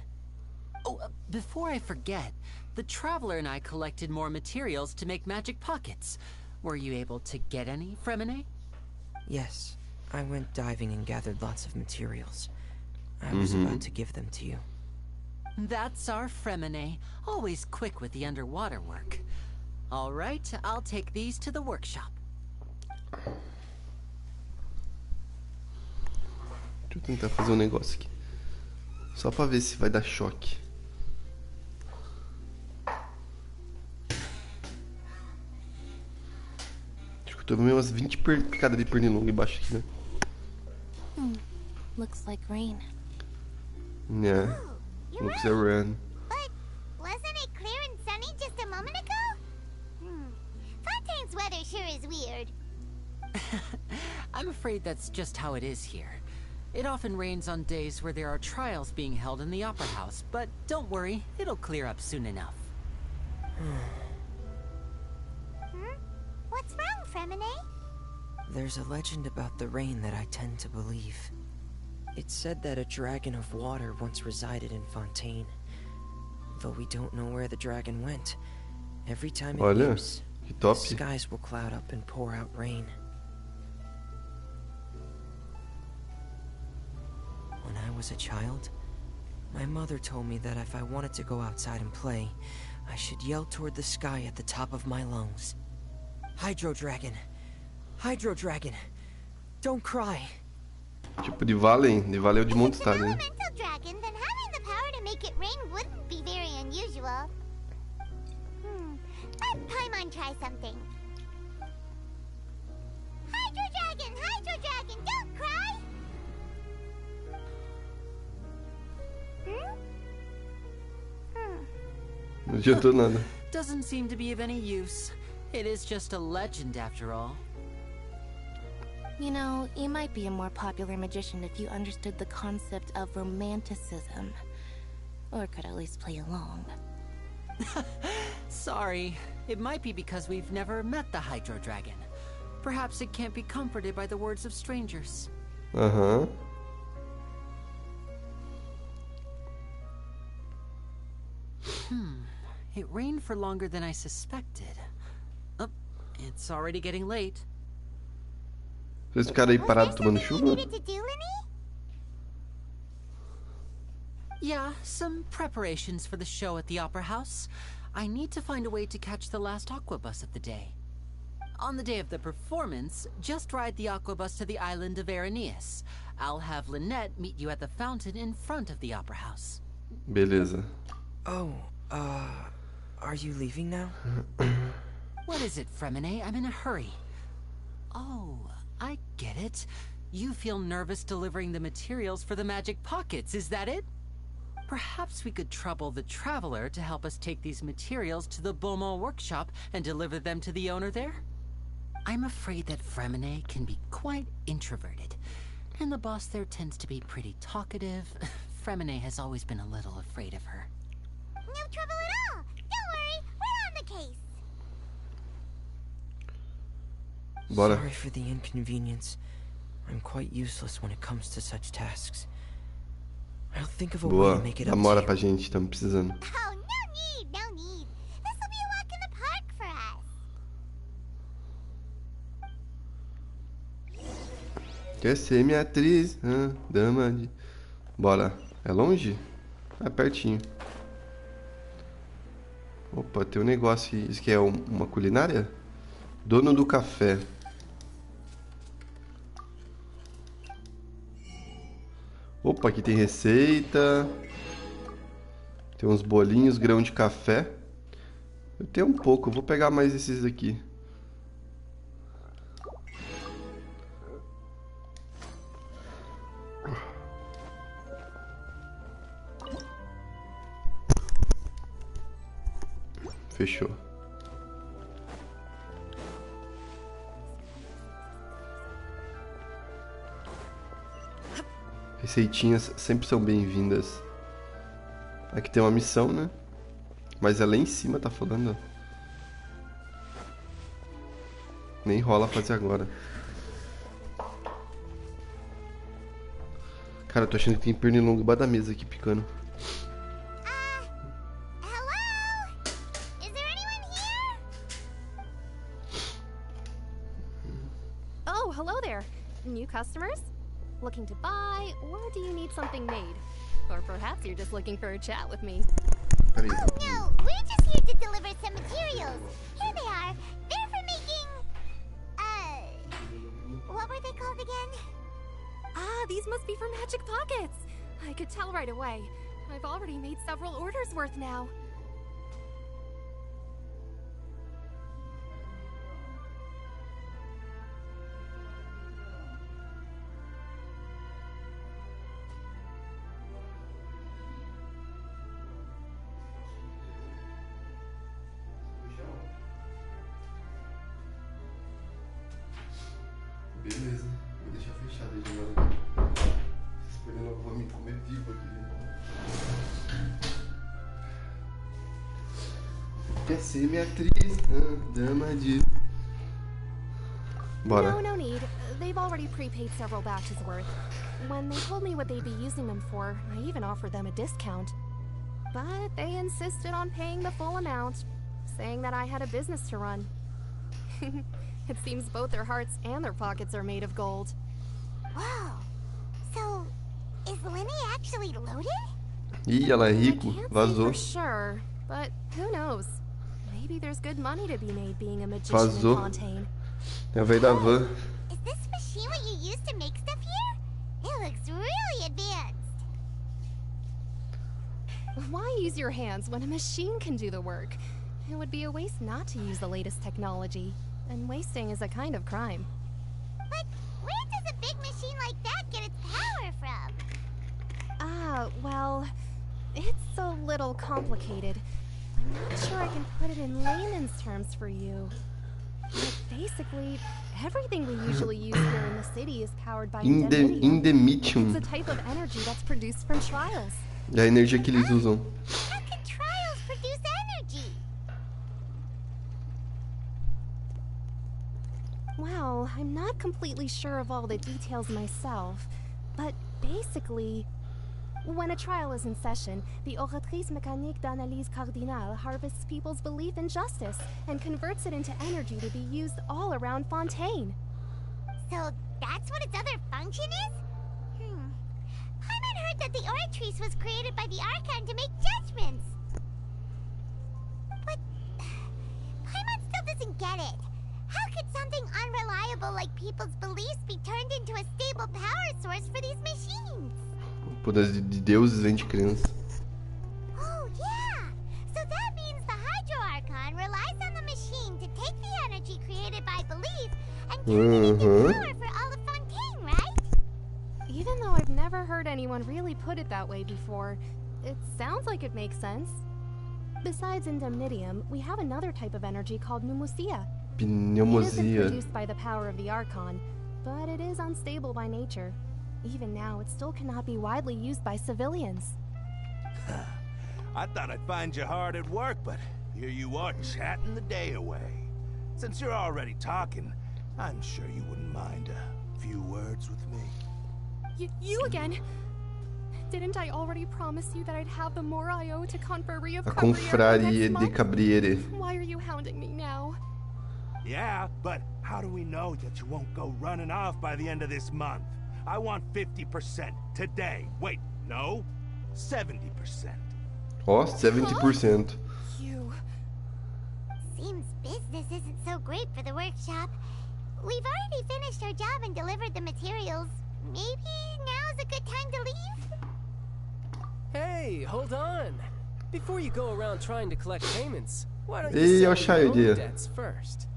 F: Oh, before I forget, the Traveler and I collected more materials to make magic pockets. Were you able to get any, Fremine?
G: Yes, I went diving and gathered lots of materials. I was about to give them to you.
F: That's our Fremine, always quick with the underwater work. All right, I'll take these to the workshop.
B: Deixa eu tentar fazer um negócio aqui. Só pra ver se vai dar choque. Acho que eu tô vendo umas 20 picadas de pernilongo embaixo aqui, né?
A: Looks like rain.
B: Yeah.
C: You're
B: Looks
C: right.
B: around.
C: But wasn't it clear and sunny just a moment ago? Fontaine's weather sure is weird.
F: I'm afraid that's just how it is here. It often rains on days where there are trials being held in the Opera House, but don't worry, it'll clear up soon enough.
C: What's wrong, Fremine?
G: There's a legend about the rain that I tend to believe. It's said that a dragon of water once resided in Fontaine. Though we don't know where the dragon went, every time it
B: Olha,
G: leaves,
B: que
G: the
B: top.
G: skies will cloud up and pour out rain. When I was a child, my mother told me that if I wanted to go outside and play, I should yell toward the sky at the top of my lungs. Hydro Dragon! Hydro Dragon! Don't cry!
B: Tipo de Valen ou de
C: If it's an
B: Mondstadt, né?
C: elemental dragon, then having the power to make it rain wouldn't be very unusual. Let Paimon try something. Hydro Dragon, don't cry!
B: Não adiantou nada.
F: Doesn't seem to be of any use. It is just a legend after all.
H: You know, you might be a more popular magician if you understood the concept of romanticism. Or could at least play along.
F: Sorry, it might be because we've never met the Hydro Dragon. Perhaps it can't be comforted by the words of strangers.
B: Aham.
F: It rained for longer than I suspected. Oh, it's already getting late.
B: Vocês ficaram aí parados tomando chuva?
F: Yeah, some preparations for the show at the Opera House. I need to find a way to catch the last aqua bus of the day. On the day of the performance, just ride the aqua bus to the island of Aeneas. I'll have Lynette meet you at the fountain in front of the Opera House.
B: Beleza.
G: Oh, are you leaving now?
F: What is it, Fremine? I'm in a hurry. Oh, I get it. You feel nervous delivering the materials for the magic pockets, is that it? Perhaps we could trouble the Traveler to help us take these materials to the Beaumont workshop and deliver them to the owner there? I'm afraid that Fremine can be quite introverted, and the boss there tends to be pretty talkative. Fremine has always been a little afraid of her.
C: No trouble at all. Don't worry, we're on the case.
B: Bora.
G: Sorry for the inconvenience. I'm quite useless when it comes to such tasks. I'll think of a way
B: Boa.
G: to make it up
B: Namora
G: to
B: pra
G: you.
B: gente, estamos precisando.
C: Oh, no need. This will be a walk in the park for us.
B: Quer ser minha atriz? Dama de... Bora. É longe? É pertinho. Opa, tem um negócio. Isso aqui é uma culinária? Dono do café. Opa, aqui tem receita. Tem uns bolinhos, grão de café. Eu tenho um pouco, eu vou pegar mais esses aqui. Fechou. Receitinhas sempre são bem-vindas. Aqui tem uma missão, né? Mas é lá em cima, tá falando. Nem rola fazer agora. Cara, eu tô achando que tem pernilongo embaixo da mesa aqui picando.
C: Hello? Is there anyone here?
I: Oh, hello there. New customers? Looking to buy, or do you need something made? Or perhaps you're just looking for a chat with me.
B: Peraí.
C: Oh, no, we're just here to deliver some materials. Here they are. They're for making... what were they called again?
I: Ah, these must be for magic pockets. I could tell right away. I've already made several orders worth now.
B: Beleza, vou deixar fechado aí agora. Esses pernilongos vão me comer vivo aqui. Quer ser minha atriz? Dama de... Bora.
I: No need. They've already prepaid several batches worth. When they told me what they'd be using them for, I even offered them a discount. But they insisted on paying the full amount, saying that I had a business to run. It seems both their hearts and their pockets are made of gold.
C: Whoa. So, is Lenny actually loaded?
B: Ih, ela é rico.
I: I can't say
B: Vazou.
I: for sure, but who knows? Maybe there's good money to be made being a magician
B: Vazou.
I: in Fontaine.
B: É o velho da van.
C: Is this machine what you use to make stuff here? It looks really advanced.
I: Why use your hands when a machine can do the work? It would be a waste not to use the latest technology. And wasting is a kind of crime.
C: But where does a big machine like that get its power from?
I: Ah, well, it's a little complicated. I'm not sure I can put it in layman's terms for you. But basically, Everything we usually use here in the city is powered by indemitium. It's a type of energy that's produced from trials.
B: É a energia que eles usam.
C: How can trials produce energy?
I: Well, I'm not completely sure of all the details myself, but basically, when a trial is in session, the oratrice mécanique d'analyse cardinale harvests people's belief in justice and converts it into energy to be used all around Fontaine.
C: So that's what its other function is? Paimon heard that the oratrice was created by the Archon to make judgments. But Paimon still doesn't get it. How could something unreliable like people's beliefs be turned into a stable power source for these machines?
B: O poder de deuses vem de crença.
C: Oh, yeah! So that means the Hydro Archon relies on the machine to take the energy created by belief and turn it into power for all of Fontaine, right?
I: Even though I've never heard anyone really put it that way before, it sounds like it makes sense. Besides indemnitium, we have another type of energy called pneumosia. It isn't produced by the power of the Archon, but it is unstable by nature. Even now, it still cannot be widely used by civilians.
E: I thought I'd find you hard at work, but here you are chatting the day away. Since you're already talking, I'm sure you wouldn't mind a few words with me.
I: You again? Didn't I already promise you that I'd have the more I owe to Confrérie of
B: Cabriere?
I: Why are you hounding me now?
E: Yeah, but how do we know that you won't go running off by the end of this month? I want 50% today. Wait, no, 70%.
B: Oh, 70%.
I: You.
C: Seems business isn't so great for the workshop. We've already finished our job and delivered the materials. Maybe now's a good time to leave?
J: Hey, hold on. Before you go around trying to collect payments, why don't you settle your own debts first?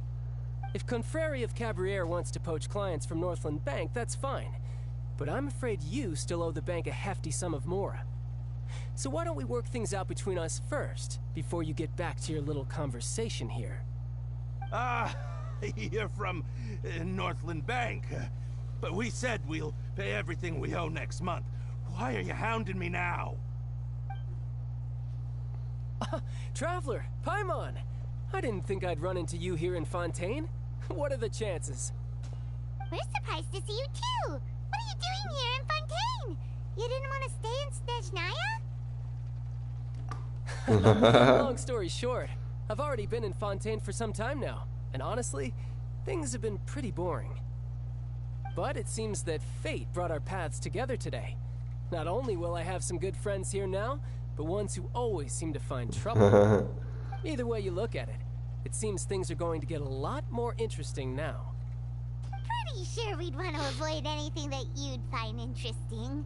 J: If Confrérie of Cabriere wants to poach clients from Northland Bank, that's fine. But I'm afraid you still owe the bank a hefty sum of mora. So why don't we work things out between us first, before you get back to your little conversation here?
E: You're from Northland Bank. But we said we'll pay everything we owe next month. Why are you hounding me now?
J: Traveler, Paimon! I didn't think I'd run into you here in Fontaine. What are the chances?
C: We're surprised to see you too! What are you doing here in Fontaine? You didn't want to stay in Snezhnaya?
J: Long story short, I've already been in Fontaine for some time now, and honestly, things have been pretty boring. But it seems that fate brought our paths together today. Not only will I have some good friends here now, but ones who always seem to find trouble. Either way you look at it, it seems things are going to get a lot more interesting now.
C: Pretty sure we'd want to avoid anything that you'd find interesting.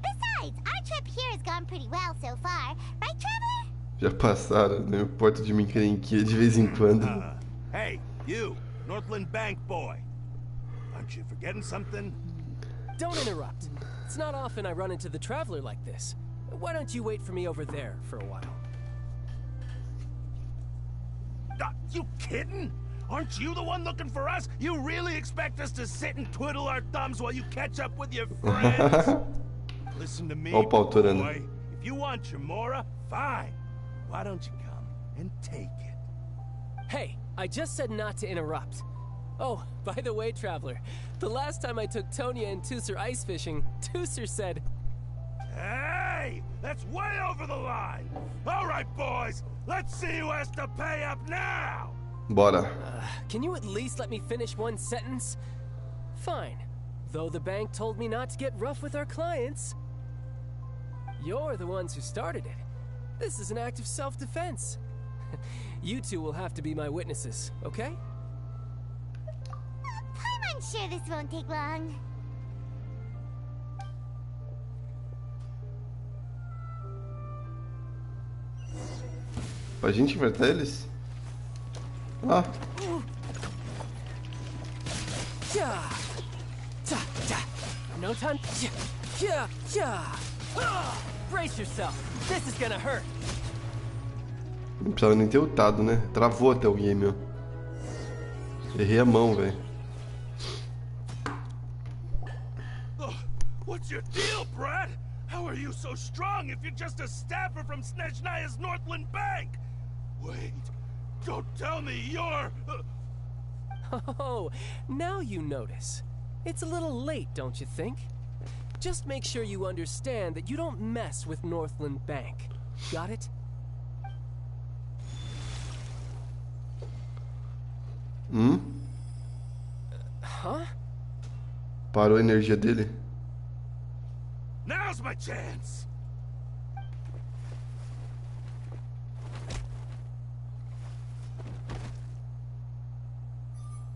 C: Besides, our trip here has gone pretty well so far, right, Traveler?
B: Já passaram, não importa de uma encrenquinha de vez em quando.
E: Hey, you, Northland Bank boy. Aren't you forgetting something?
J: Don't interrupt. It's not often I run into the Traveler like this. Why don't you wait for me over there for a while?
E: You kidding? Aren't you the one looking for us? You really expect us to sit and twiddle our thumbs while you catch up with your friends? Listen to me, boy. If you want your mora, fine. Why don't you come and take it?
J: Hey, I just said not to interrupt. Oh, by the way, Traveler, the last time I took Tonya and Tusser ice fishing, Tusser said...
E: Hey! That's way over the line! All right, boys! Let's see who has to pay up now!
B: Bora.
J: Can you at least let me finish one sentence? Fine. Though the bank told me not to get rough with our clients. You're the ones who started it. This is an act of self-defense. You two will have to be my witnesses, okay?
C: I'm sure this won't take long.
B: Pra gente enfrentar eles? Ah.
J: No time. Brace yourself. This is gonna hurt.
B: Não precisava nem ter ultado, né? Travou até o game, ó. Errei a mão, velho.
E: What's your deal, Brad? How are you so strong if you're just a staffer from Snezhnaya's Northland Bank? Wait, don't tell me you're...
J: Oh, now you notice. It's a little late, don't you think? Just make sure you understand that you don't mess with Northland Bank. Got it? Huh?
B: Parou a energia dele.
E: Now's my chance.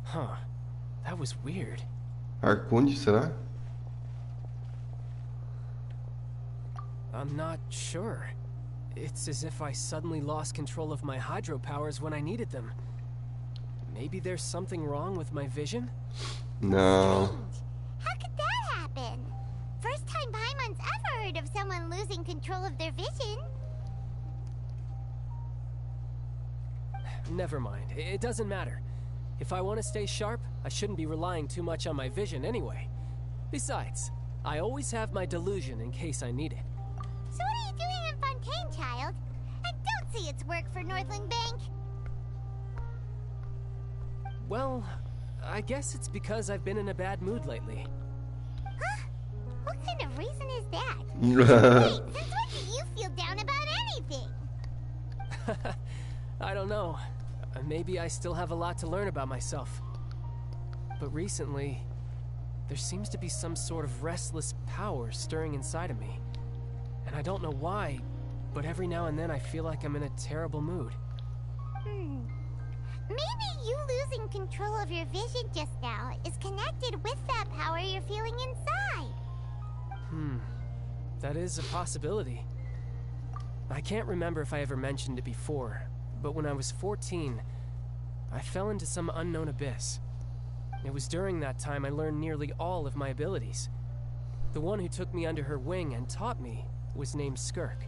J: Huh. That was weird.
B: Arconde, será?
J: I'm not sure. It's as if I suddenly lost control of my hydro powers when I needed them. Maybe there's something wrong with my vision?
B: No.
C: How could that happen? First time Paimon's ever heard of someone losing control of their vision.
J: Never mind. It doesn't matter. If I want to stay sharp, I shouldn't be relying too much on my vision anyway. Besides, I always have my delusion in case I need it.
C: So what are you doing in Fontaine, child? I don't see its work for Northland Bank.
J: Well, I guess it's because I've been in a bad mood lately.
C: Huh? What kind of reason is that? Wait, since when do you feel down about anything?
J: I don't know. Maybe I still have a lot to learn about myself. But recently, there seems to be some sort of restless power stirring inside of me. And I don't know why, but every now and then I feel like I'm in a terrible mood.
C: Maybe you losing control of your vision just now is connected with that power you're feeling inside.
J: That is a possibility. I can't remember if I ever mentioned it before, but when I was 14, I fell into some unknown abyss. It was during that time I learned nearly all of my abilities. The one who took me under her wing and taught me was named Skirk.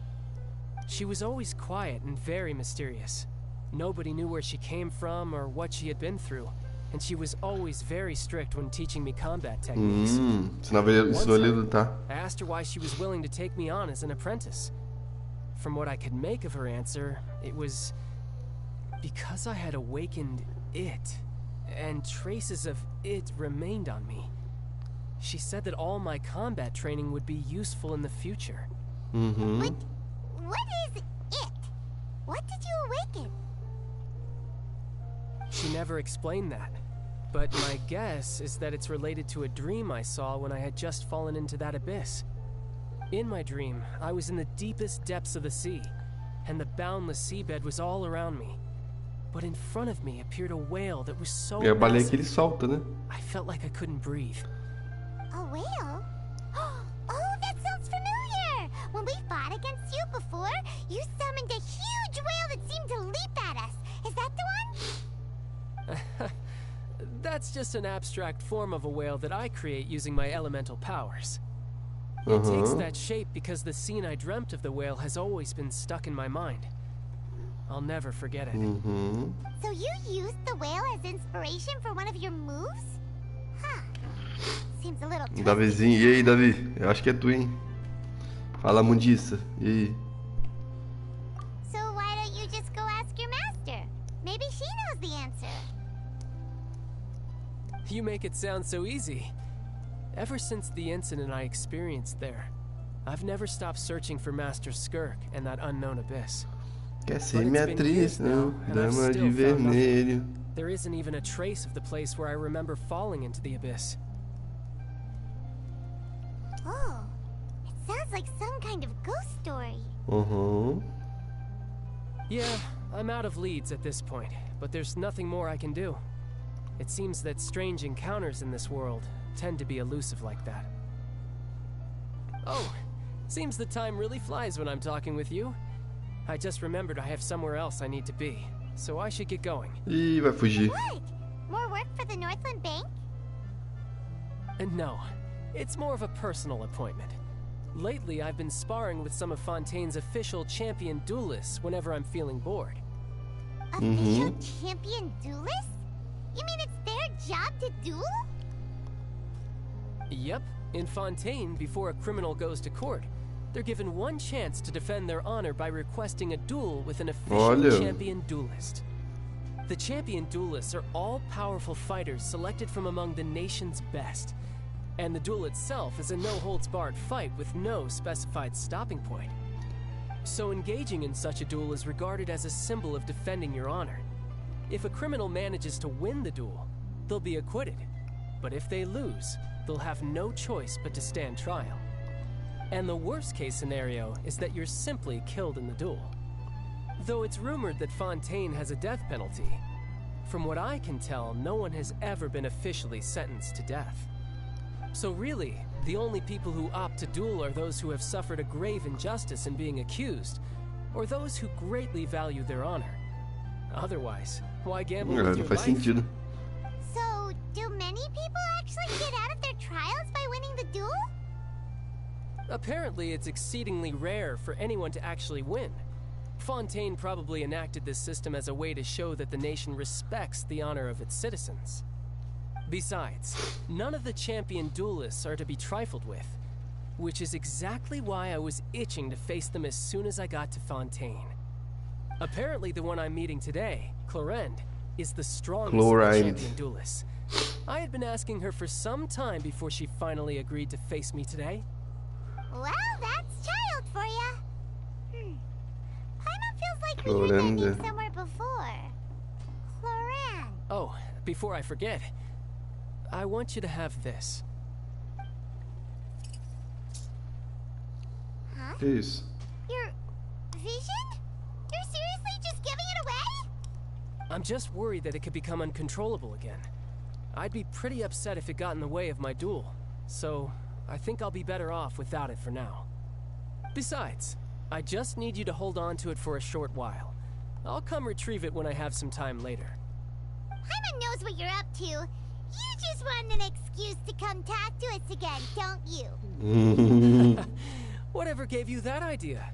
J: She was always quiet and very mysterious. Nobody knew where she came from or what she had been through, and she was always very strict when teaching me combat techniques. I asked her why she was willing to take me on as an apprentice. From what I could make of her answer, it was because I had awakened it, and traces of it remained on me. She said that all my combat training would be useful in the future.
C: What is it? What did you awaken?
J: She never explained that, but my guess is that it's related to a dream I saw when I had just fallen into that abyss. In my dream, I was in the deepest depths of the sea, and the boundless seabed was all around me. But in front of me appeared a whale that was so massive,
B: que ele solta, né?
J: I felt like I couldn't breathe.
C: A whale? Oh, that sounds familiar! When we fought against you before, you summoned a huge whale that seemed to leap at us. Is that the one?
J: That's just an abstract form of a whale that I create using my elemental powers. It takes that shape because the scene I dreamt of the whale has always been stuck in my mind. I'll never forget it.
C: So you used the whale as inspiration for one of your moves? Huh. Seems a little twisted.
B: Davizinho, e aí, Davi? Eu acho que é tu, hein? Fala, mundiça. E aí?
C: So why don't you just go ask your master? Maybe she knows the answer.
J: You make it sound so easy. Ever since the incident I experienced there, I've never stopped searching for Master Skirk and that unknown abyss.
B: Quer ser minha atriz, não? Dama de vermelho.
J: There isn't even a trace of the place where I remember falling into the abyss.
C: Oh, it sounds like some kind of ghost story.
J: Yeah, I'm out of leads at this point, but there's nothing more I can do. It seems that strange encounters in this world tend to be elusive like that. Oh, seems the time really flies when I'm talking with you. I just remembered I have somewhere else I need to be, so I should get going.
B: Ih, vai fugir.
C: What? More work for the Northland Bank?
J: No, it's more of a personal appointment. Lately, I've been sparring with some of Fontaine's official champion duelists whenever I'm feeling bored.
C: Official champion duelists? You mean it's their job to duel?
J: Yep, In Fontaine, before a criminal goes to court, they're given one chance to defend their honor by requesting a duel with an official champion duelist. The champion duelists are all-powerful fighters selected from among the nation's best. And the duel itself is a no-holds-barred fight with no specified stopping point. So engaging in such a duel is regarded as a symbol of defending your honor. If a criminal manages to win the duel, they'll be acquitted. But if they lose, they'll have no choice but to stand trial. And the worst-case scenario is that you're simply killed in the duel. Though it's rumored that Fontaine has a death penalty, from what I can tell, no one has ever been officially sentenced to death. So really, the only people who opt to duel are those who have suffered a grave injustice in being accused, or those who greatly value their honor. Otherwise, why gamble with your life?
B: Sentido.
C: So, do many people actually get out of their trials by winning the duel?
J: Apparently, it's exceedingly rare for anyone to actually win. Fontaine probably enacted this system as a way to show that the nation respects the honor of its citizens. Besides, none of the champion duelists are to be trifled with, which is exactly why I was itching to face them as soon as I got to Fontaine. Apparently, the one I'm meeting today, Clorinde, is the strongest of the champion duelists. I had been asking her for some time before she finally agreed to face me today.
C: Well, that's child for ya. Paimon feels like we heard that name somewhere before. Clorinde.
J: Oh, before I forget, I want you to have this.
C: Huh?
B: Isso.
C: Your vision? You're seriously just giving it away?
J: I'm just worried that it could become uncontrollable again. I'd be pretty upset if it got in the way of my duel, so I think I'll be better off without it for now. Besides, I just need you to hold on to it for a short while. I'll come retrieve it when I have some time later.
C: Paimon knows what you're up to. You just want an excuse to come talk to us again, don't you?
J: Whatever gave you that idea?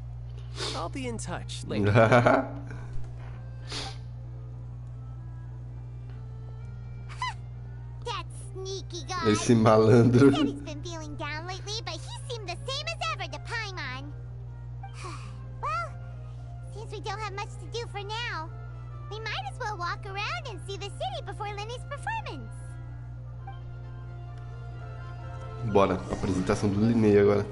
J: I'll be in touch later.
C: That sneaky guy.
B: Esse malandro.
C: He said he's been feeling down lately, but he seemed the same as ever to Paimon. Well, since we don't have much to do for now, we might as well walk around and see the city before Lenny's performance.
B: Bora, apresentação do Linnea agora.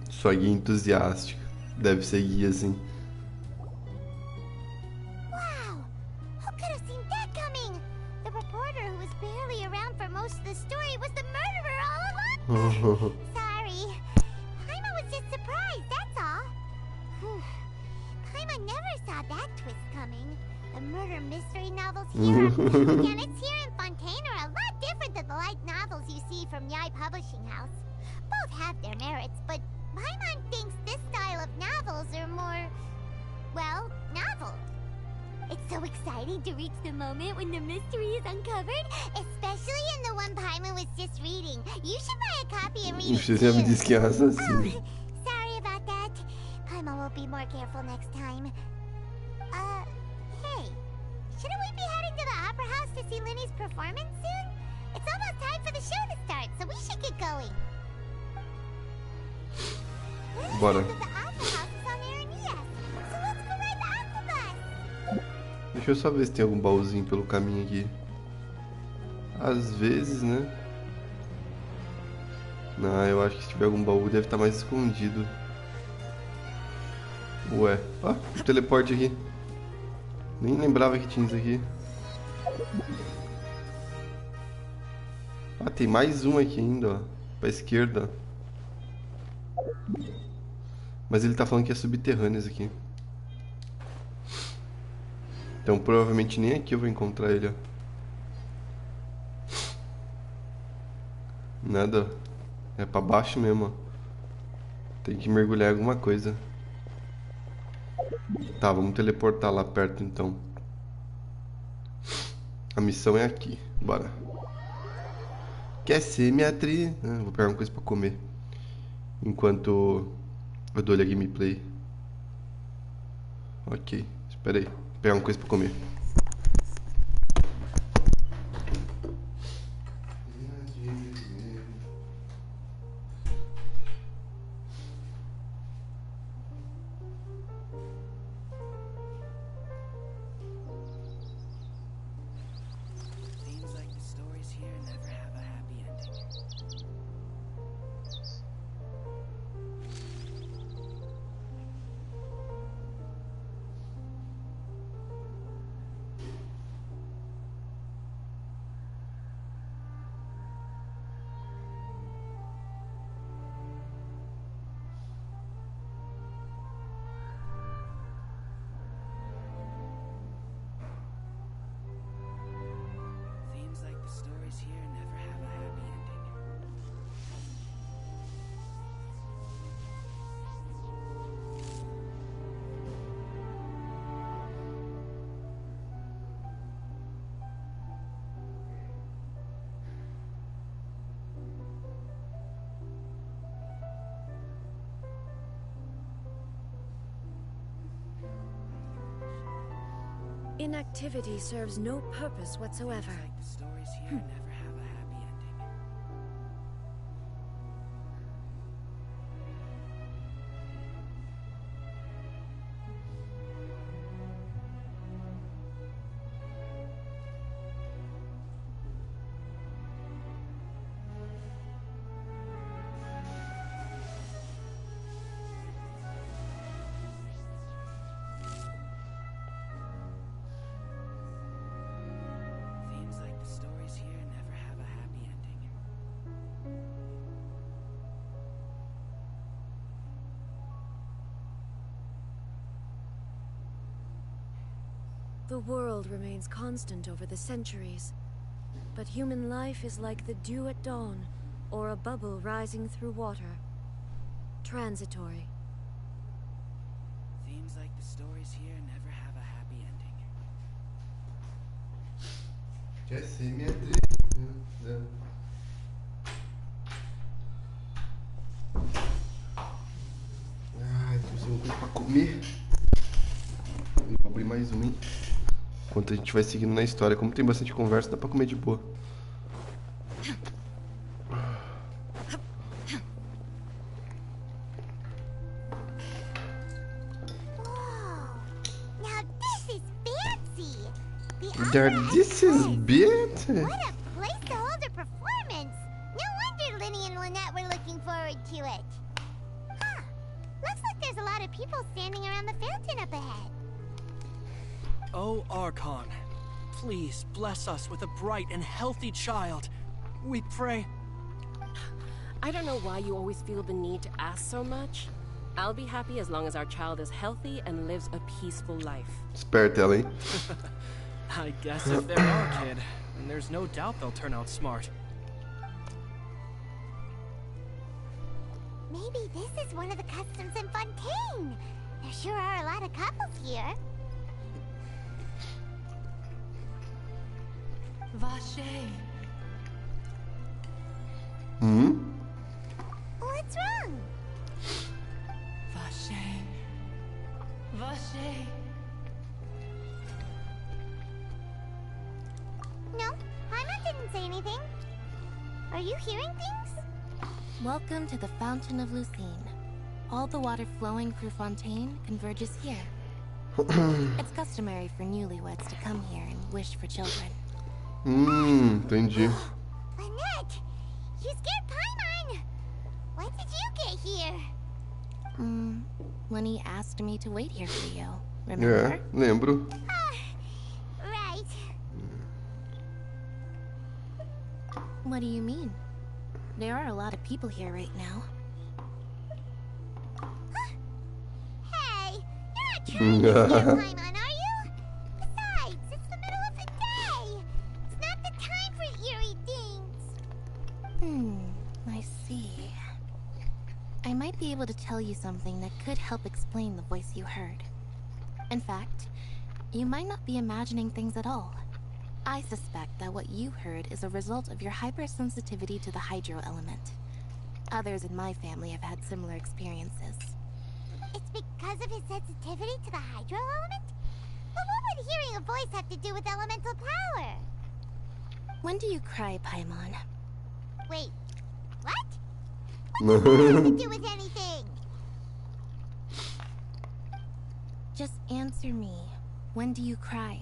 B: Sua guia entusiástica. Deve ser guia, assim.
C: Wow! Who could have seen that coming? The reporter who was barely around for most of the story was the murderer all along. Sorry. Paimon was just surprised, that's all. Paimon never saw that twist coming. The murder mystery novels here, mechanics here in Fontaine are a lot different than the light novels you see from Yai Publishing House. Both have their merits, but Paimon thinks this style of novels are more, well, novel. It's so exciting to reach the moment when the mystery is uncovered, especially in the one Paimon was just reading. You should buy a copy and read it too. Oh, sorry about that. Paimon will be more careful next time. Hey, shouldn't we be heading to the Opera House to see Lenny's performance soon? It's almost time for the show to start, so we should get going.
B: Bora.
C: The Opera House is on Aranias, so let's go ride the Aquabus.
B: Deixa eu só ver se tem algum baúzinho pelo caminho aqui. Às vezes, né? Não, eu acho que se tiver algum baú deve estar mais escondido. Ué, ó, um teleporte aqui. Nem lembrava que tinha isso aqui. Ah, tem mais um aqui ainda, ó. Pra esquerda, ó. Mas ele tá falando que é subterrâneo esse aqui. Então provavelmente nem aqui eu vou encontrar ele, ó. Nada, ó. É pra baixo mesmo, ó. Tem que mergulhar em alguma coisa. Tá, vamos teleportar lá perto então. A missão é aqui, bora. Quer ser minha atriz? Vou pegar uma coisa pra comer enquanto eu dou a gameplay. Ok, espera aí, vou pegar uma coisa pra comer.
A: Inactivity serves no purpose whatsoever.
G: The stories here never have a happy ending. Seems like the stories here never have a happy ending.
A: The world remains constant over the centuries, but human life is like the dew at dawn, or a bubble rising through water. Transitory.
G: Seems like the stories here never have a happy ending.
B: Quer ser minha tristeza? Ai, trouxe uma coisa pra comer. Eu vou abrir mais um, hein? Enquanto a gente vai seguindo na história. Como tem bastante conversa, dá pra comer de boa. This is bit.
C: What a place to hold a performance! No wonder Linny and Lynette were looking forward to it. Huh. Looks like there's a lot of people standing around the fountain up ahead.
K: Oh, Archon, please bless us with a bright and healthy child. We pray.
L: I don't know why you always feel the need to ask so much. I'll be happy as long as our child is healthy and lives a peaceful life.
B: Esperta ela, hein?
K: I guess if they're our kid, then there's no doubt they'll turn out smart.
C: Maybe this is one of the customs in Fontaine. There sure are a lot of couples here.
D: Vache.
B: Hmm?
C: What's wrong?
D: Vache. Vache.
C: No, Paimon didn't say anything. Are you hearing things?
H: Welcome to the Fountain of Lucine. All the water flowing through Fontaine converges here. It's customary for newlyweds to come here and wish for children.
B: Entendi.
C: Lynette, you scared Paimon. When did you get here?
H: Lenny asked me to wait here for you. Remember?
B: É, lembro.
C: Right.
H: What do you mean? There are a lot of people here right now.
C: Hey, you're not trying to scare Paimon, are you? Besides, it's the middle of the day. It's not the time for eerie things.
H: I see. I might be able to tell you something that could help explain the voice you heard. In fact, you might not be imagining things at all. I suspect that what you heard is a result of your hypersensitivity to the hydro element. Others in my family have had similar experiences.
C: It's because of his sensitivity to the hydro element? But what would hearing a voice have to do with elemental power?
H: When do you cry, Paimon?
C: Wait, what? What does that have to do with anything?
H: Just answer me. When do you cry?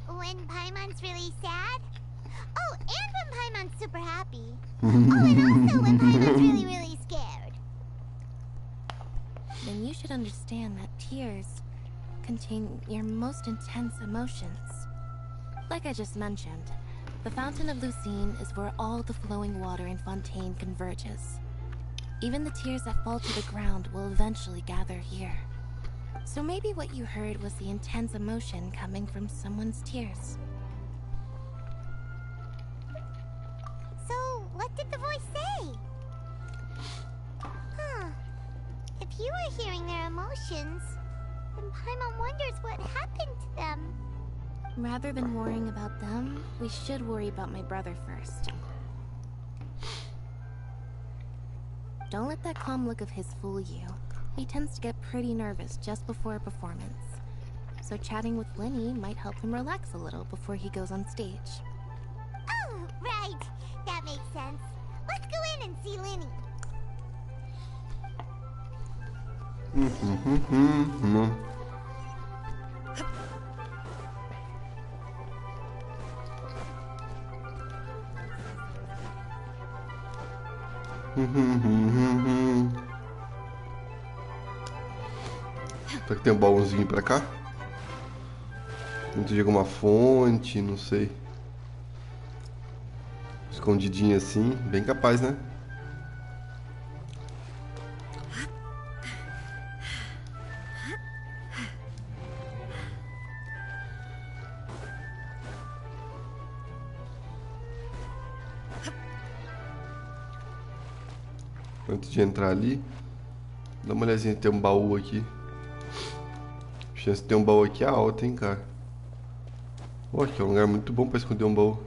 C: When Paimon's really sad? Oh, and when Paimon's super happy. Oh, and also when Paimon's really, really scared.
H: Then you should understand that tears contain your most intense emotions. Like I just mentioned, the Fountain of Lucine is where all the flowing water in Fontaine converges. Even the tears that fall to the ground will eventually gather here. So maybe what you heard was the intense emotion coming from someone's tears.
C: So, what did the voice say? Huh. If you were hearing their emotions, then Paimon wonders what happened to them.
H: Rather than worrying about them, we should worry about my brother first. Don't let that calm look of his fool you. He tends to get pretty nervous just before a performance. So chatting with Lenny might help him relax a little before he goes on stage.
C: Oh, right. That makes sense. Let's go in and see Lenny.
B: Será que tem um baúzinho pra cá? Dentro de alguma fonte, não sei. Escondidinho assim, bem capaz, né? Antes de entrar ali, dá uma olhadinha, tem um baú aqui. A chance de ter um baú aqui é alta, hein, cara. Ó, aqui é um lugar muito bom pra esconder um baú.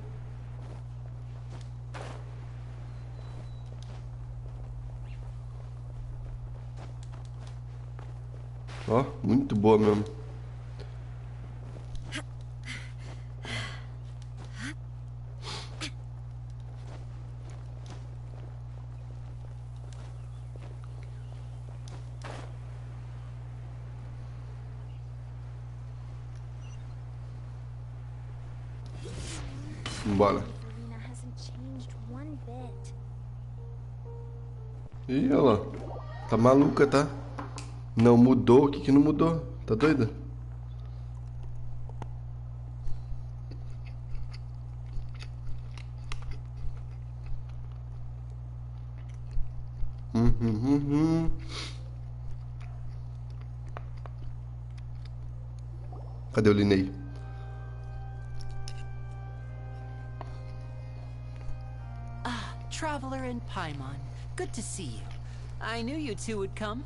B: Ó, muito boa mesmo. Bora. Ih, olha lá. Tá maluca, tá? Não mudou? O que que não mudou? Tá doida? Cadê o Linei?
F: Traveler and Paimon, good to see you. I knew you two would come.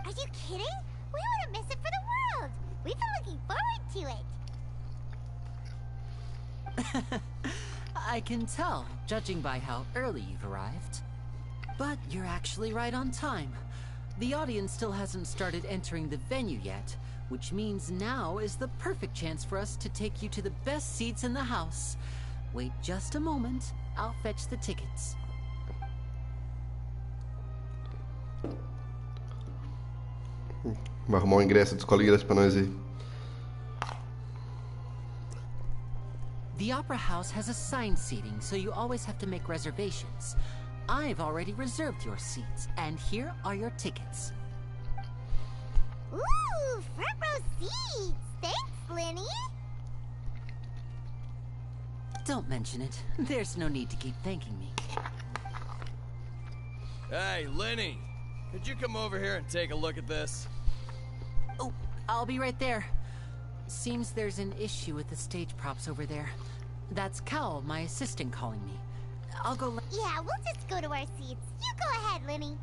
C: Are you kidding? We wouldn't miss it for the world. We've been looking forward to it.
F: I can tell, judging by how early you've arrived. But you're actually right on time. The audience still hasn't started entering the venue yet, which means now is the perfect chance for us to take you to the best seats in the house. Wait just a moment. I'll fetch the tickets.
B: Vai arrumar um ingresso dos colegas pra nós aí.
F: The Opera House has assigned seating, so you always have to make reservations. I've already reserved your seats, and here are your tickets.
C: Ooh, front row seats! Thanks, Lenny!
F: Don't mention it. There's no need to keep thanking me.
M: Hey, Lenny! Could you come over here and take a look at this?
F: Oh, I'll be right there. Seems there's an issue with the stage props over there. That's Cal, my assistant, calling me. I'll go.
C: Yeah, we'll just go to our seats. You go ahead, Lenny.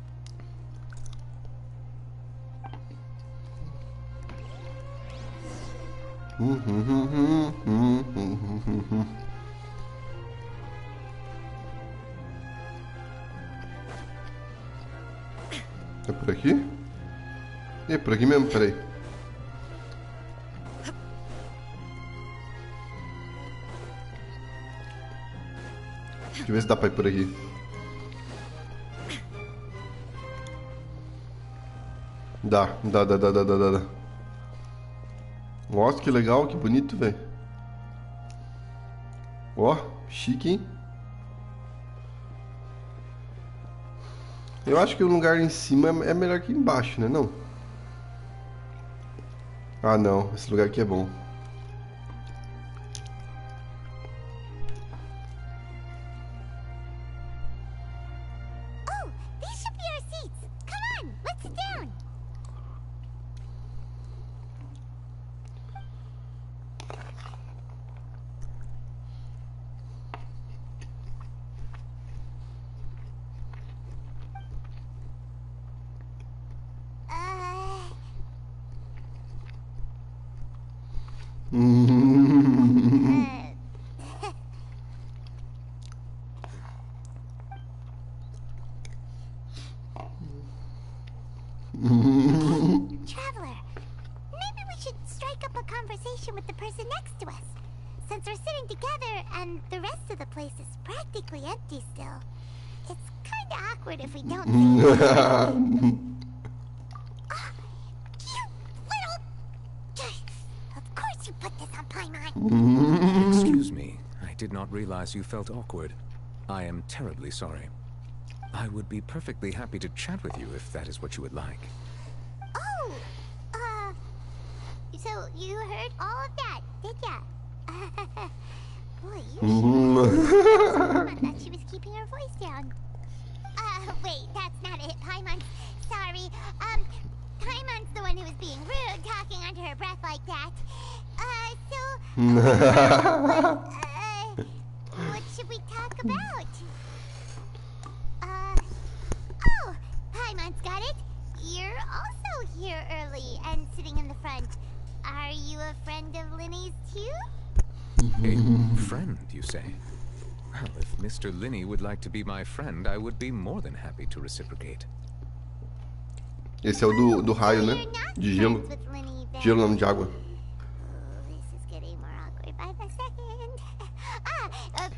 B: É por aqui? É por aqui mesmo, peraí. Deixa eu ver se dá pra ir por aqui. Dá. Nossa, que legal, que bonito, velho. Ó, chique, hein? Eu acho que o lugar em cima é melhor que embaixo, né? Não? Ah, não. Esse lugar aqui é bom.
C: Oh, these should be our seats. Come on, let's sit down. the person next to us. Since we're sitting together and the rest of the place is practically empty still, it's kind of awkward if we don't say you little... Of course you put this on Paimon.
N: Excuse me. I did not realize you felt awkward. I am terribly sorry. I would be perfectly happy to chat with you if that is what you would like.
C: Oh, so you heard all of that, did ya? Boy, you sure thought she was keeping her voice down. Wait, that's not it. Paimon's sorry. Paimon's the one who was being rude, talking under her breath like that. What should we talk about? Oh, Paimon's got it. You're also here early and sitting in the front. Are you a friend of Linny's too?
N: A friend, you say? Well, if Mr. Linney would like to be my friend, I would be more than happy to reciprocate.
B: Esse é o do raio, né? De gelo. Gelo não, de água.
C: This is getting more awkward by the second.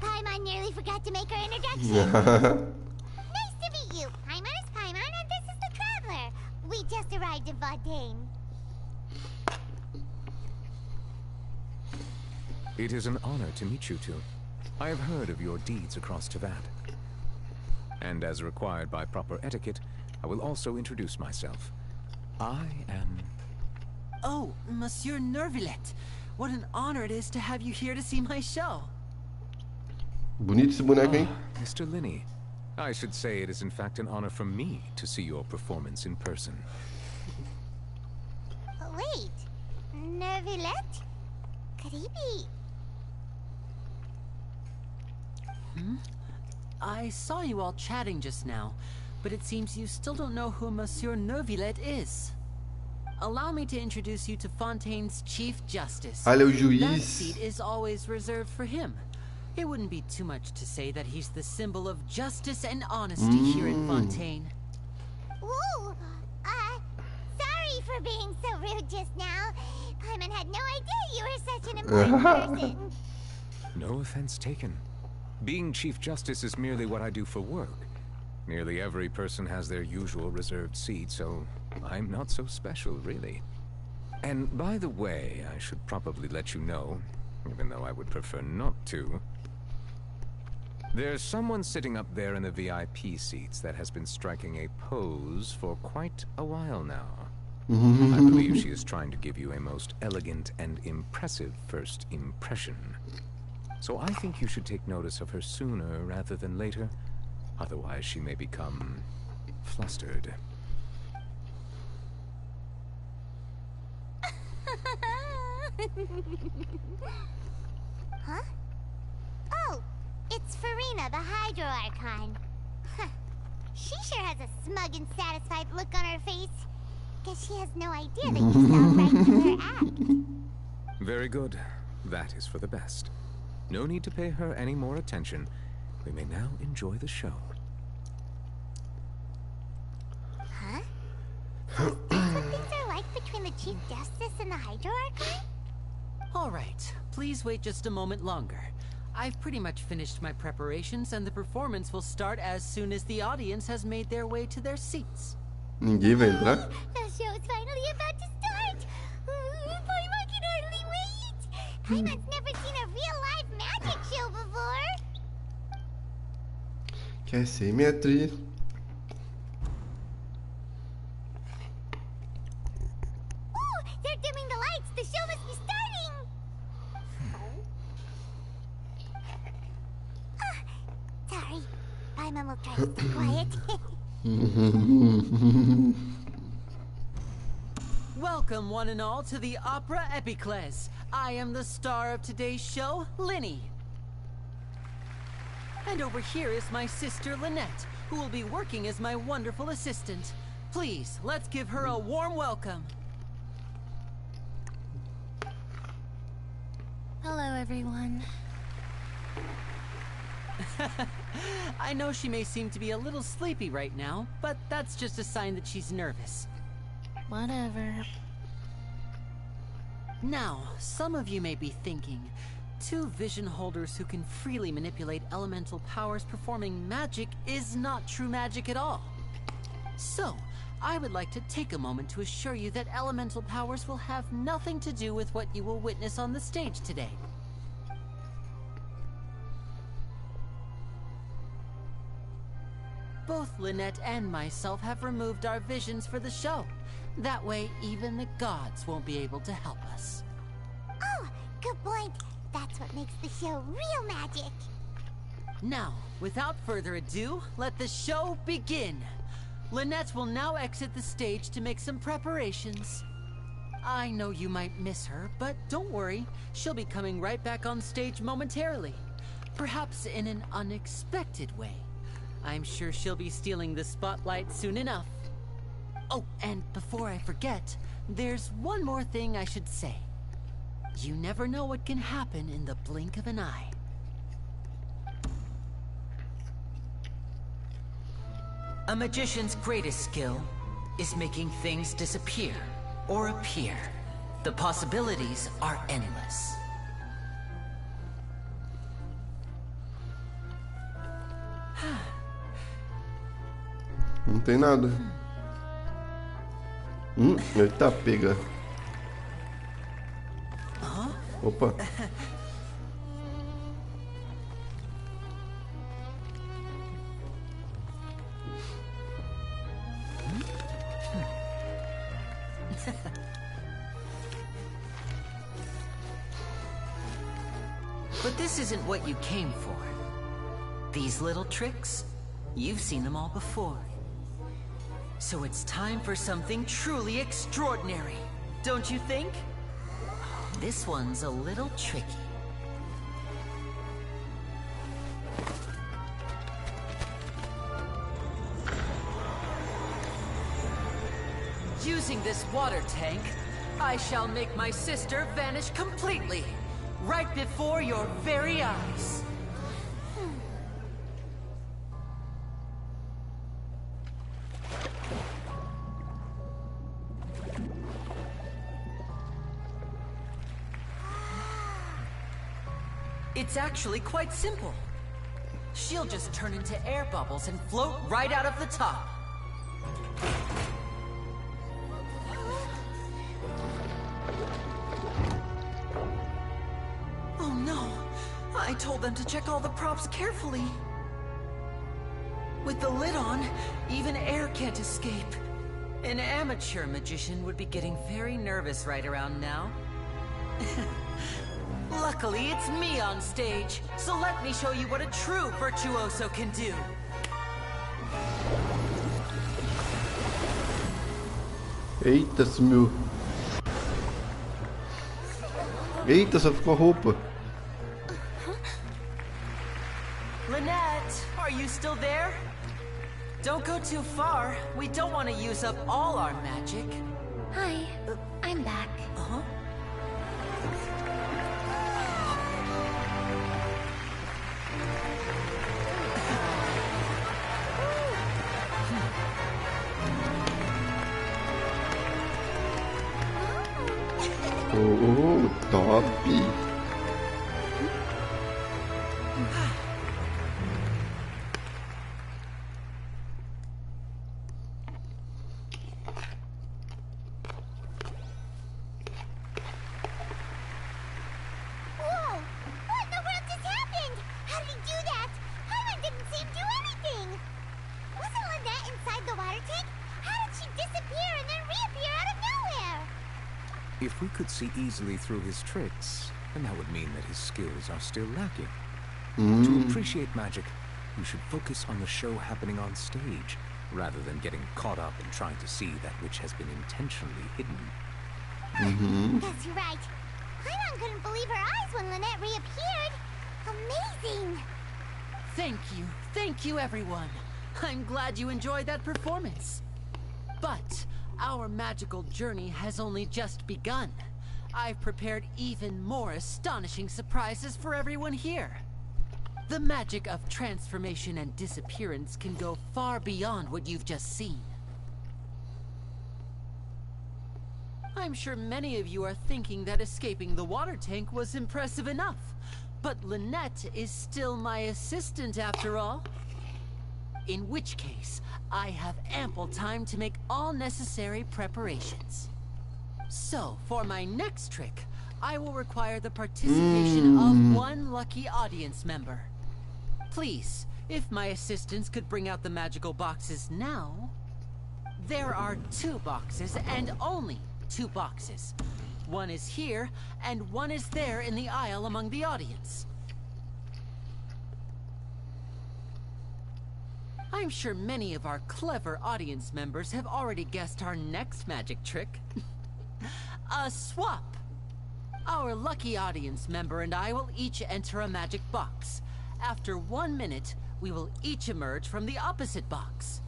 C: Paimon nearly forgot to make her introduction. Nice to meet you. Paimon is Paimon and this is the Traveler. We just arrived in Fontaine.
N: It is an honor to meet you two. I have heard of your deeds across Tavad. And as required by proper etiquette, I will also introduce myself. I am...
F: Oh, Monsieur Nervillet. What an honor it is to have you here to see my show.
B: Bonito esse boneco, hein?
N: Mr. Linney, I should say it is in fact an honor for me to see your performance in person.
C: Wait, Nervillet? Could he be...
F: I saw you all chatting just now, but it seems you still don't know who Monsieur Nervillet is. Allow me to introduce you to Fontaine's Chief Justice.
B: Olha o
F: That
B: juiz.
F: seat is always reserved for him. It wouldn't be too much to say that he's the symbol of justice and honesty here in Fontaine.
C: Ooh, sorry for being so rude just now. Paimon had no idea you were such an important person.
N: No offense taken. Being Chief Justice is merely what I do for work. Nearly every person has their usual reserved seat, so I'm not so special, really. And by the way, I should probably let you know, even though I would prefer not to. There's someone sitting up there in the VIP seats that has been striking a pose for quite a while now. I believe she is trying to give you a most elegant and impressive first impression. So I think you should take notice of her sooner rather than later. Otherwise, she may become flustered.
C: Huh? Oh, it's Farina, the Hydro Archon. Huh. She sure has a smug and satisfied look on her face. Guess she has no idea that you sound right to her act.
N: Very good. That is for the best. No need to pay her any more attention. We may now enjoy the show.
C: Huh? So that's what things are like between the Chief Justice and the Hydro Archon?
F: All right, please wait just a moment longer. I've pretty much finished my preparations and the performance will start as soon as the audience has made their way to their seats.
B: Ninguém vai entrar?
C: The show is finally about to start! Paimon can hardly wait! Paimon's never seen a real live magic show before!
B: Quer ser minha atriz?
C: Ooh! They're dimming the lights! The show must be starting! Sorry. Paimon will try to stay quiet.
F: Welcome, one and all, to the Opera Epiclese. I am the star of today's show, Linny. And over here is my sister, Lynette, who will be working as my wonderful assistant. Please, let's give her a warm welcome.
H: Hello, everyone.
F: I know she may seem to be a little sleepy right now, but that's just a sign that she's nervous.
H: Whatever.
F: Now, some of you may be thinking, two vision holders who can freely manipulate elemental powers performing magic is not true magic at all. So, I would like to take a moment to assure you that elemental powers will have nothing to do with what you will witness on the stage today. Both Lynette and myself have removed our visions for the show. That way, even the gods won't be able to help us.
C: Oh, good point. That's what makes the show real magic.
F: Now, without further ado, let the show begin. Lynette will now exit the stage to make some preparations. I know you might miss her, but don't worry. She'll be coming right back on stage momentarily. Perhaps in an unexpected way. I'm sure she'll be stealing the spotlight soon enough. Oh, and before I forget, there's one more thing I should say. You never know what can happen in the blink of an eye.
O: A magician's greatest skill is making things disappear or appear. The possibilities are endless.
B: Não tem nada. Eita, pega. Opa.
O: But this isn't what you came for. These little tricks, you've seen them all before. So it's time for something truly extraordinary, don't you think? This one's a little tricky.
F: Using this water tank, I shall make my sister vanish completely, right before your very eyes. It's actually quite simple. She'll just turn into air bubbles and float right out of the top. Oh no! I told them to check all the props carefully. With the lid on, even air can't escape. An amateur magician would be getting very nervous right around now. Luckily, it's me on stage, so let me show you what a true virtuoso can do.
B: Eita, sumiu. Eita, só ficou a roupa.
F: Lynette, are you still there? Don't go too far. We don't want to use up all our magic.
H: Hi, I'm back.
F: Uh-huh.
B: Oh, top.
N: If we could see easily through his tricks, then that would mean that his skills are still lacking. To appreciate magic, we should focus on the show happening on stage, rather than getting caught up in trying to see that which has been intentionally hidden.
C: That's right. Paimon couldn't believe her eyes when Lynette reappeared. Amazing!
F: Thank you everyone. I'm glad you enjoyed that performance. But our magical journey has only just begun. I've prepared even more astonishing surprises for everyone here. The magic of transformation and disappearance can go far beyond what you've just seen. I'm sure many of you are thinking that escaping the water tank was impressive enough. But Lynette is still my assistant after all. In which case, I have ample time to make all necessary preparations. So, for my next trick, I will require the participation of one lucky audience member. Please, if my assistants could bring out the magical boxes now. There are 2 boxes and only 2 boxes. One is here and one is there in the aisle among the audience. I'm sure many of our clever audience members have already guessed our next magic trick. A swap. Our lucky audience member and I will each enter a magic box. After 1 minute, we will each emerge from the opposite box.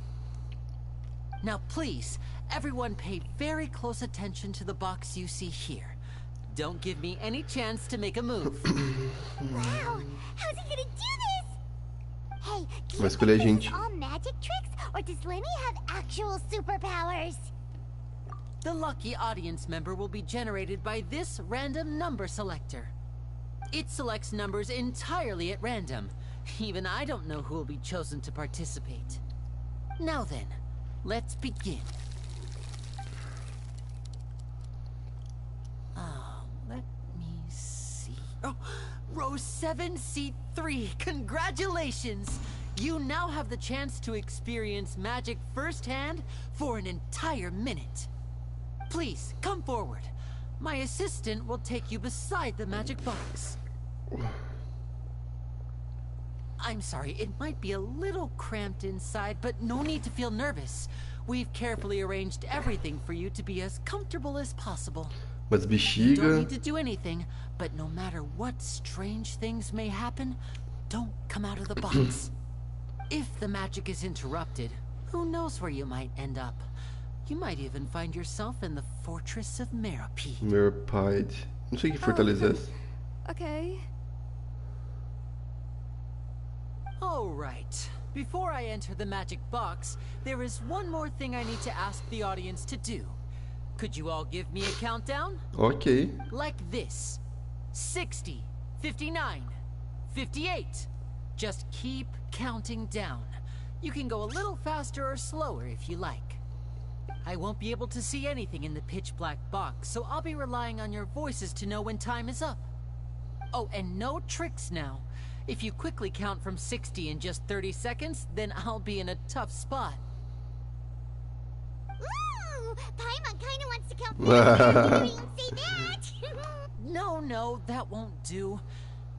F: Now please, everyone pay very close attention to the box you see here. Don't give me any chance to make a move.
C: Wow, how's he gonna do this? Hey, do you
B: Vai escolher a
C: think this
B: gente.
C: is all magic tricks, or does Lenny have actual superpowers?
F: The lucky audience member will be generated by this random number selector. It selects numbers entirely at random. Even I don't know who will be chosen to participate. Now then, let's begin. Let me see. Oh, row 7, seat 3. Congratulations! You now have the chance to experience magic firsthand for an entire minute. Please, come forward. My assistant will take you beside the magic box. I'm sorry, it might be a little cramped inside, but no need to feel nervous. We've carefully arranged everything for you to be as comfortable as possible.
B: Mas
F: You don't
B: bexiga.
F: need to do anything, but no matter what strange things may happen, don't come out of the box. If the magic is interrupted, who knows where you might end up? You might even find yourself in the fortress of Meripede.
B: Meripede. Não sei que fortaleza é essa.
I: Okay.
F: All right. Before I enter the magic box, there is one more thing I need to ask the audience to do. Could you all give me a countdown?
B: Ok.
F: Like this. 60, 59, 58. Just keep counting down. You can go a little faster or slower if you like. I won't be able to see anything in the pitch black box, so I'll be relying on your voices to know when time is up. Oh, and no tricks now. If you quickly count from 60 in just 30 seconds, then I'll be in a tough spot.
C: Ooh, Paimon kinda wants to count fast. Say that.
F: No, that won't do.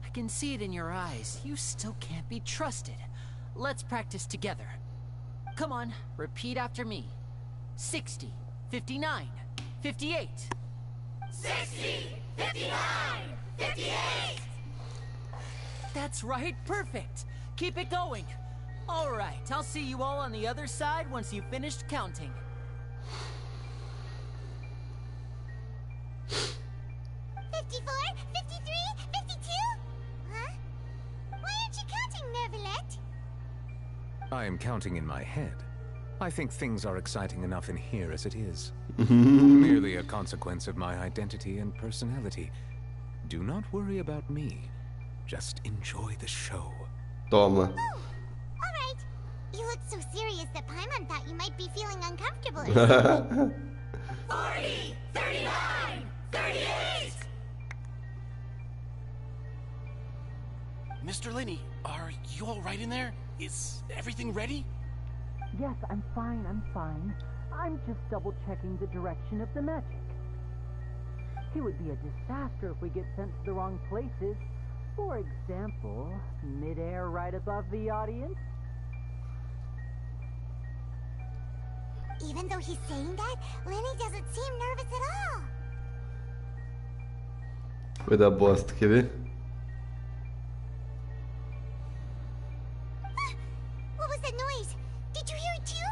F: I can see it in your eyes. You still can't be trusted. Let's practice together. Come on, repeat after me. 60, 59, 58.
D: 60, 59, 58.
F: That's right, perfect. Keep it going. All right, I'll see you all on the other side once you've finished counting.
C: 54, 53, 52? Huh? Why aren't you counting, Nervalette?
N: I am counting in my head. I think things are exciting enough in here as it is.
B: Mm-hmm.
N: Merely a consequence of my identity and personality. Do not worry about me. Just enjoy the show.
B: Toma.
C: Oh, all right. You look so serious that Paimon thought you might be feeling uncomfortable.
D: 40, 39, 38.
P: Mr. Lenny, are you all right in there? Is everything ready?
F: Yes, I'm fine. I'm just double-checking the direction of the magic. It would be a disaster if we get sent to the wrong places. For example, mid-air right above the audience.
C: Even though he's saying that, Lenny doesn't seem nervous at all.
B: Vai dar bosta, quer ver?
C: What was that noise? Did you hear it too?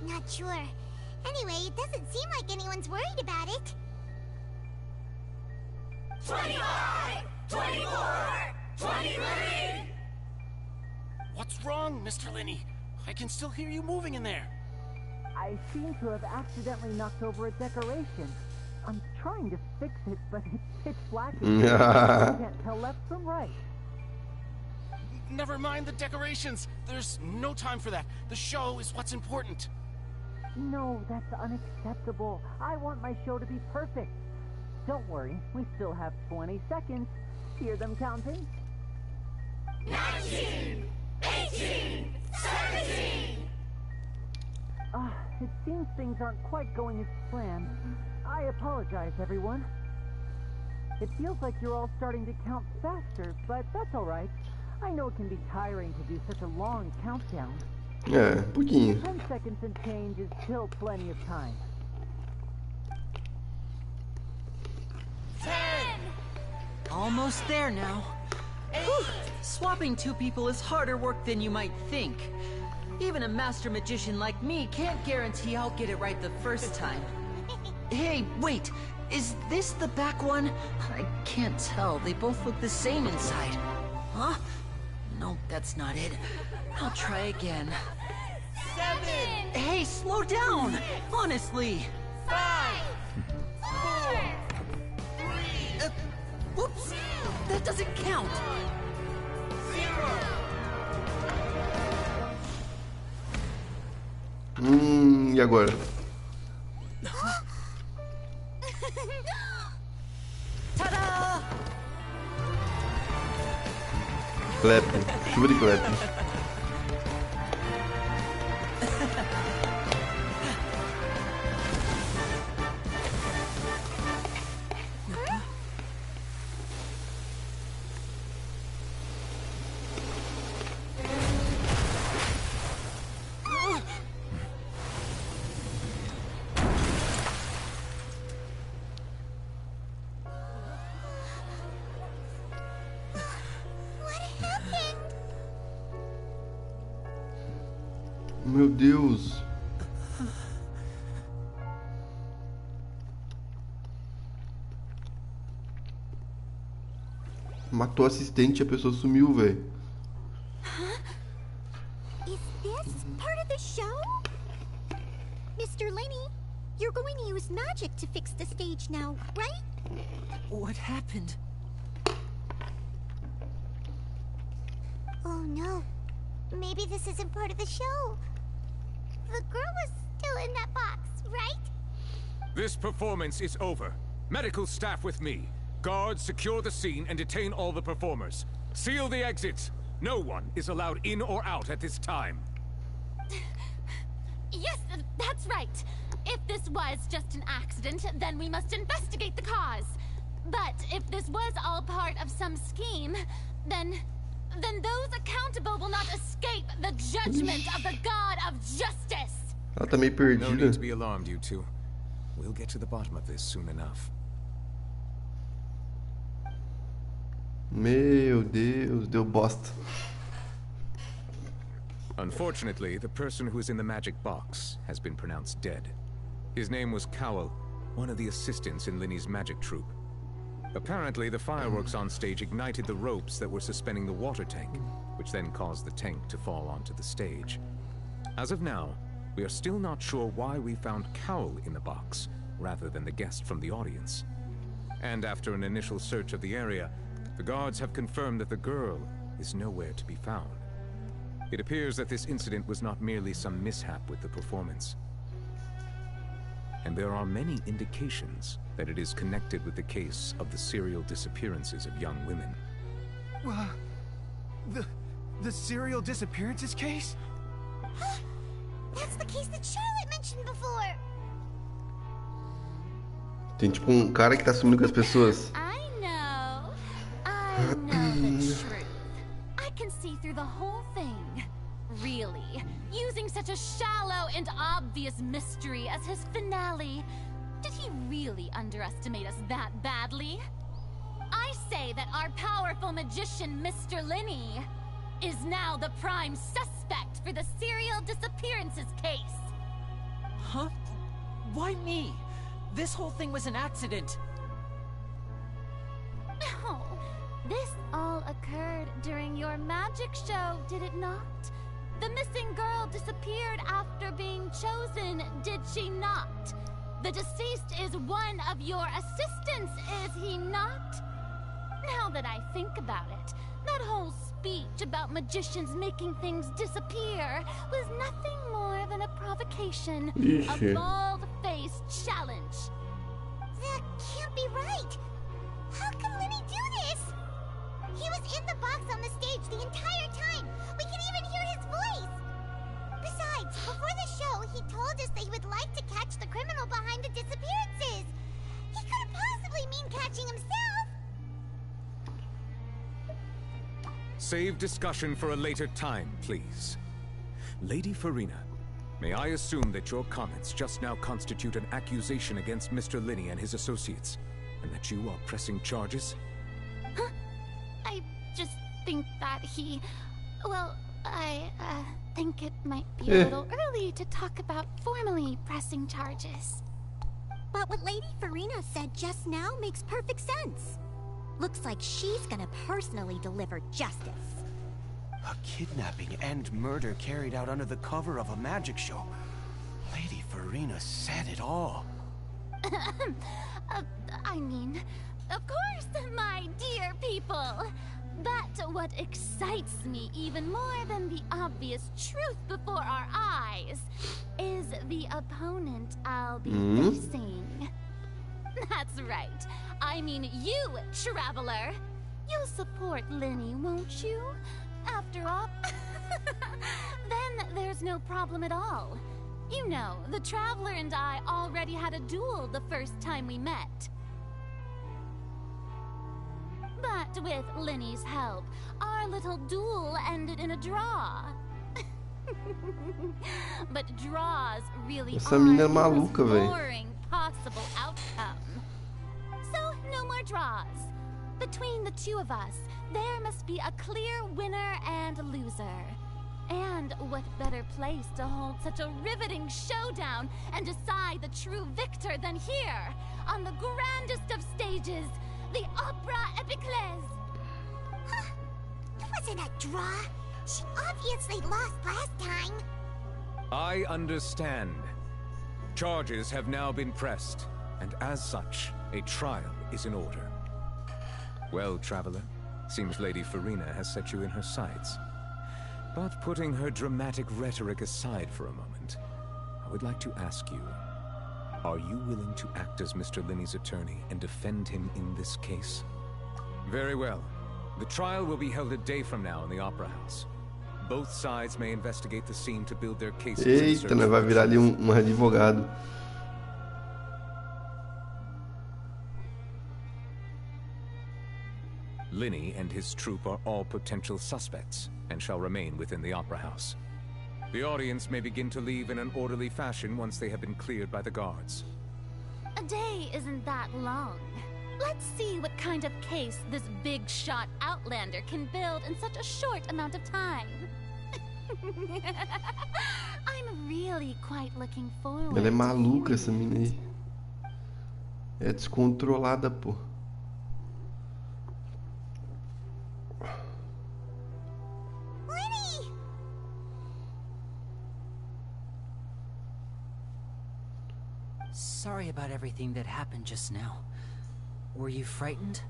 C: Not sure. Anyway, it doesn't seem like anyone's worried about it.
D: 25, 24, 23.
P: What's wrong, Mr. Lenny? I can still hear you moving in there.
Q: I seem to have accidentally knocked over a decoration. I'm trying to fix it, but it's pitch black. I can't tell left from right.
P: Never mind the decorations. There's no time for that. The show is what's important.
Q: No, that's unacceptable. I want my show to be perfect. Don't worry, we still have 20 seconds. Hear them counting?
D: 19, 18, 17.
Q: It seems things aren't quite going as planned. I apologize, everyone. It feels like you're all starting to count faster, but that's all right. I know it can be tiring to do such a long countdown.
B: É, pouquinho.
Q: 10 seconds and change is still plenty of time.
O: 10! Almost there now. 8. Swapping two people is harder work than you might think. Even a master magician like me can't guarantee I'll get it right the first time. Hey, wait! Is this the back one? I can't tell. They both look the same inside. Huh? No, that's not it. I'll try again. 7! Hey, slow down! Honestly! 5! 4! 3! Whoops! That doesn't count!
B: 0! E agora?
O: Tada!
B: Clap. Chuva de clap. Meu Deus. Matou o assistente e a pessoa sumiu, velho.
C: Is this part of the show? Mr. Lenny, you're going to use magic to fix the stage now, right?
O: What happened?
C: Oh no. Maybe this isn't part of the show. The girl was still in that box, right?
N: This performance is over. Medical staff with me. Guards, secure the scene and detain all the performers. Seal the exits. No one is allowed in or out at this time.
R: Yes, that's right. If this was just an accident, then we must investigate the cause. But if this was all part of some scheme, then those accountable will not escape the judgment of the God of Justice.
B: Ela tá meio perdida.
N: No need to be alarmed, you two. We'll get to the bottom of this soon enough.
B: Meu Deus, deu bosta.
N: Unfortunately, the person who is in the magic box has been pronounced dead. His name was Cowell, one of the assistants in Linny's magic troupe. Apparently, the fireworks on stage ignited the ropes that were suspending the water tank, which then caused the tank to fall onto the stage. As of now, we are still not sure why we found Cowell in the box, rather than the guest from the audience. And after an initial search of the area, the guards have confirmed that the girl is nowhere to be found. It appears that this incident was not merely some mishap with the performance. And there are many indications that it is connected with the case of the serial disappearances of young women.
K: The serial disappearances case?
C: That's the case that Charlotte mentioned before.
B: Tem tipo cara que tá sumindo com as pessoas.
R: I know the truth. I can see through the whole thing. Really, using such a shallow and obvious mystery as his finale. Did he really underestimate us that badly? I say that our powerful magician, Mr. Lenny, is now the prime suspect for the serial disappearances case.
O: Huh? Why me? This whole thing was an accident.
R: Oh, this all occurred during your magic show, did it not? The missing girl disappeared after being chosen, did she not? The deceased is one of your assistants, is he not? Now that I think about it, that whole speech about magicians making things disappear was nothing more than a provocation, a bald-faced challenge.
C: That can't be right. How can Lenny do this? He was in the box on the stage the entire time. We can even hear his voice. Besides, before the show, he told us that he would like to catch the criminal behind the disappearances. He couldn't possibly mean catching himself.
N: Save discussion for a later time, please. Lady Farina, may I assume that your comments just now constitute an accusation against Mr. Linney and his associates, and that you are pressing charges?
R: Huh? I just think that he... Well, I think it might be a little early to talk about formally pressing charges.
C: But what Lady Farina said just now makes perfect sense. Looks like she's gonna personally deliver justice.
P: A kidnapping and murder carried out under the cover of a magic show. Lady Farina said it all.
R: I mean, of course, my dear people. But what excites me even more than the obvious truth before our eyes is the opponent I'll be facing. That's right. I mean you, Traveler. You'll support Lenny, won't you? After all, then there's no problem at all. You know, the Traveler and I already had a duel the first time we met. But with Lenny's help, our little duel ended in a draw. But draws really
B: Essa menina é
R: are the
B: maluca,
R: most
B: velho.
R: boring possible outcome. So, no more draws. Between the two of us, there must be a clear winner and loser. And what better place to hold such a riveting showdown and decide the true victor than here, on the grandest of stages, the Opera Epiclese.
C: Huh? It wasn't a draw. She obviously lost last time.
N: I understand. Charges have now been pressed, and as such, a trial is in order. Well, Traveler, seems Lady Farina has set you in her sights. But putting her dramatic rhetoric aside for a moment, I would like to ask you, are you willing to act as Mr. Linney's attorney and defend him in this case? Very well. The trial will be held a day from now in the Opera House. Both sides may investigate the scene to build their cases.
B: Eita, né? Vai virar ali advogado.
N: Linney and his troupe are all potential suspects and shall remain within the Opera House. The audience may begin to leave in an orderly fashion once they have been cleared by the guards.
R: A day isn't that long. Let's see what kind of case this big-shot outlander can build in such a short amount of time. I'm really quite looking forward.
B: Ela é maluca, essa menina aí. É descontrolada, pô.
F: Sorry about everything that happened just now. Were you frightened?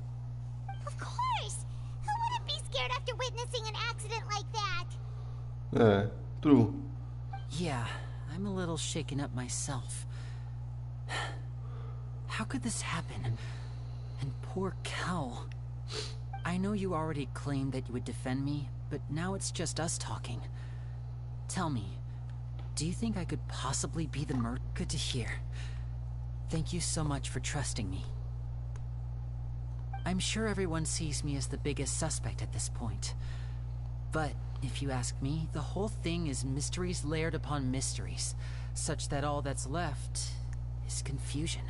C: Of course! Who wouldn't be scared after witnessing an accident like that?
B: True.
F: Yeah, I'm a little shaken up myself. How could this happen? And poor Cal. I know you already claimed that you would defend me, but now it's just us talking. Tell me, do you think I could possibly be the murderer? Good to hear. Thank you so much for trusting me. I'm sure everyone sees me as the biggest suspect at this point. But, if you ask me, the whole thing is mysteries layered upon mysteries, such that all that's left is confusion.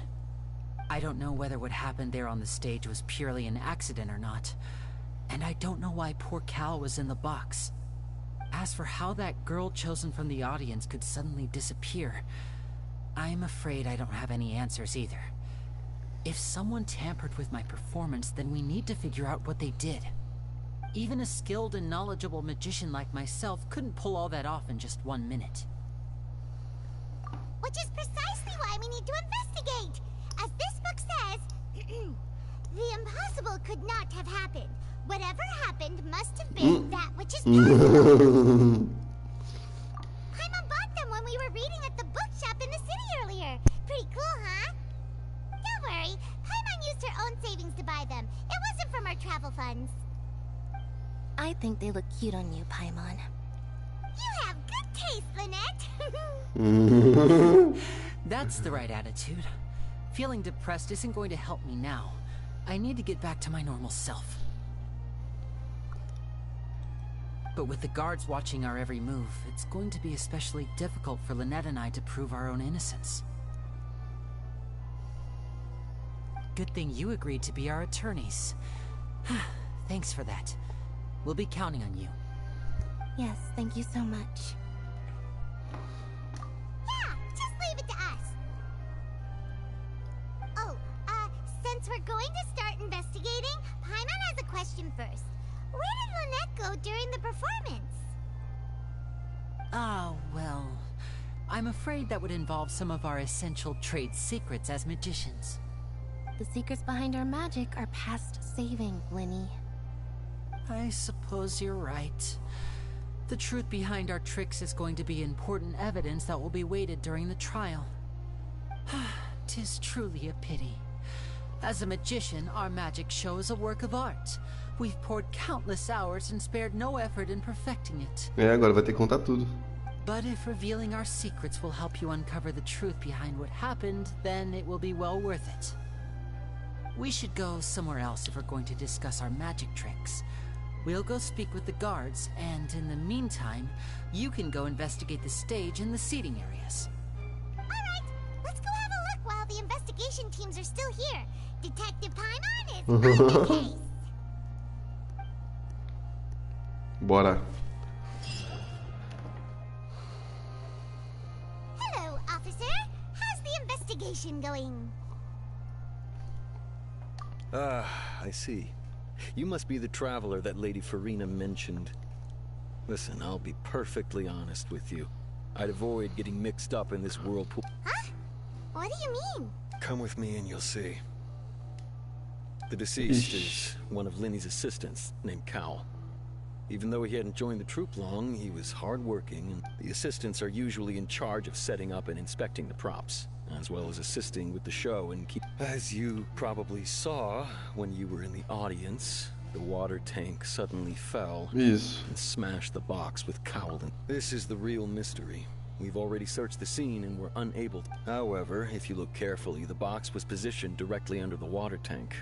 F: I don't know whether what happened there on the stage was purely an accident or not, and I don't know why poor Cal was in the box. As for how that girl chosen from the audience could suddenly disappear, I'm afraid I don't have any answers either. If someone tampered with my performance, then we need to figure out what they did. Even a skilled and knowledgeable magician like myself couldn't pull all that off in just 1 minute.
C: Which is precisely why we need to investigate. As this book says, the impossible could not have happened. Whatever happened must have been that which is possible. Paimon bought them when we were reading at the bookshop in the city earlier. Pretty cool, huh? Don't worry, Paimon used her own savings to buy them. It wasn't from our travel funds.
H: I think they look cute on you, Paimon.
C: You have good taste, Lynette.
F: That's the right attitude. Feeling depressed isn't going to help me now. I need to get back to my normal self. But with the guards watching our every move, it's going to be especially difficult for Lynette and I to prove our own innocence. Good thing you agreed to be our attorneys. Thanks for that. We'll be counting on you.
H: Yes, thank you so much.
C: Yeah, just leave it to us. Oh, since we're going to start investigating, Paimon has a question first. Where did Lynette go during the performance?
F: Ah, well, I'm afraid that would involve some of our essential trade secrets as magicians.
H: The secrets behind our magic are past saving, Linny.
F: I suppose you're right. The truth behind our tricks is going to be important evidence that will be weighted during the trial. 'Tis truly a pity. As a magician, our magic show is a work of art. We've poured countless hours and spared no effort in perfecting it.
B: Agora vai ter que contar tudo.
F: But if revealing our secrets will help you uncover the truth behind what happened, then it will be well worth it. We should go somewhere else if we're going to discuss our magic tricks. We'll go speak with the guards, and in the meantime, you can go investigate the stage and the seating areas.
C: Alright, let's go have a look while the investigation teams are still here. Detective Paimon is on the case.
B: Bora.
C: Hello, officer. How's the investigation going?
S: I see. You must be the traveler that Lady Farina mentioned. Listen, I'll be perfectly honest with you. I'd avoid getting mixed up in this whirlpool.
C: Huh? What do you mean?
S: Come with me and you'll see. The deceased is one of Linny's assistants, named Cal. Even though he hadn't joined the troupe long, he was hardworking, and the assistants are usually in charge of setting up and inspecting the props, as well as assisting with the show and keep... As you probably saw when you were in the audience, the water tank suddenly fell and smashed the box with Cowell. This is the real mystery. We've already searched the scene and were unable to... However, if you look carefully, the box was positioned directly under the water tank.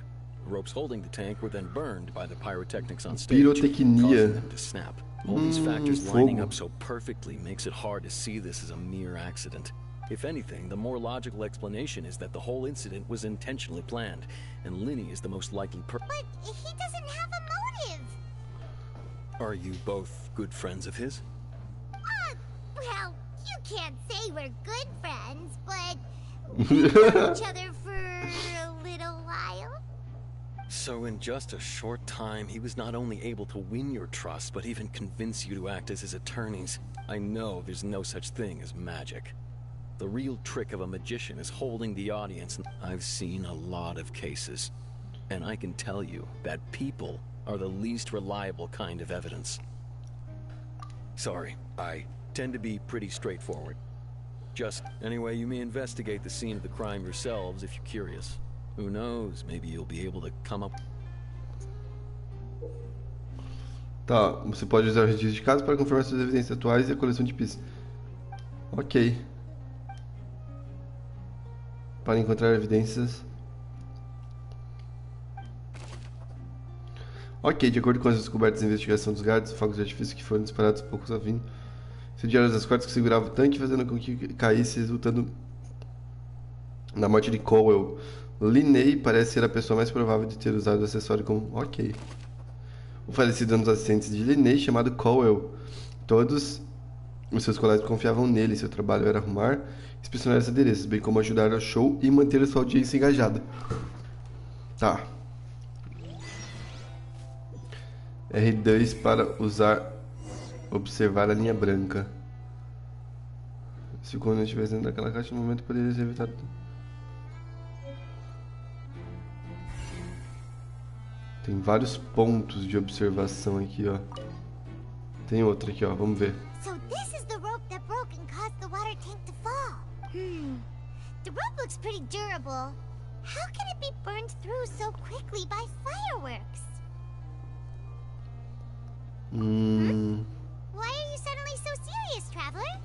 S: The ropes holding the tank were then burned by the pyrotechnics on stage, causing them to snap. All these factors lining up so perfectly makes it hard to see this as a mere accident. If anything, the more logical explanation is that the whole incident was intentionally planned, and Linny is the most likely
C: But he doesn't have a motive!
S: Are you both good friends of his?
C: Well, you can't say we're good friends, but we've known each other for a little while.
S: So in just a short time, he was not only able to win your trust, but even convince you to act as his attorneys. I know there's no such thing as magic. The real trick of a magician is holding the audience. I've seen a lot of cases, and I can tell you that people are the least reliable kind of evidence. Sorry, I tend to be pretty straightforward. Anyway, you may investigate the scene of the crime yourselves if you're curious. Who knows, maybe you'll be able to come up...
B: Tá, você pode usar o registro de caso para confirmar suas evidências atuais e a coleção de pistas. Ok. Para encontrar evidências... Ok, de acordo com as descobertas da investigação dos guardas, fogos de artifício que foram disparados poucos ouvindo, incendiaram as cordas que seguravam o tanque, fazendo com que caísse, resultando na morte de Cowell. Linney parece ser a pessoa mais provável de ter usado o acessório como... Ok. O falecido é um dos assistentes de Linney, chamado Cowell. Todos os seus colegas confiavam nele. Seu trabalho era arrumar e inspecionar os adereços, bem como ajudar ao show e manter a sua audiência engajada. Tá. R2 para observar a linha branca. Se quando eu estivesse dentro daquela caixa, no momento poderia ser evitado. Tem vários pontos de observação aqui, ó. Tem outro aqui, ó. Vamos ver.
C: So this is the rope that broke and caused the water tank to fall. The rope looks pretty durable. How can it be burned through so quickly by fireworks? Why are you suddenly so serious, traveler?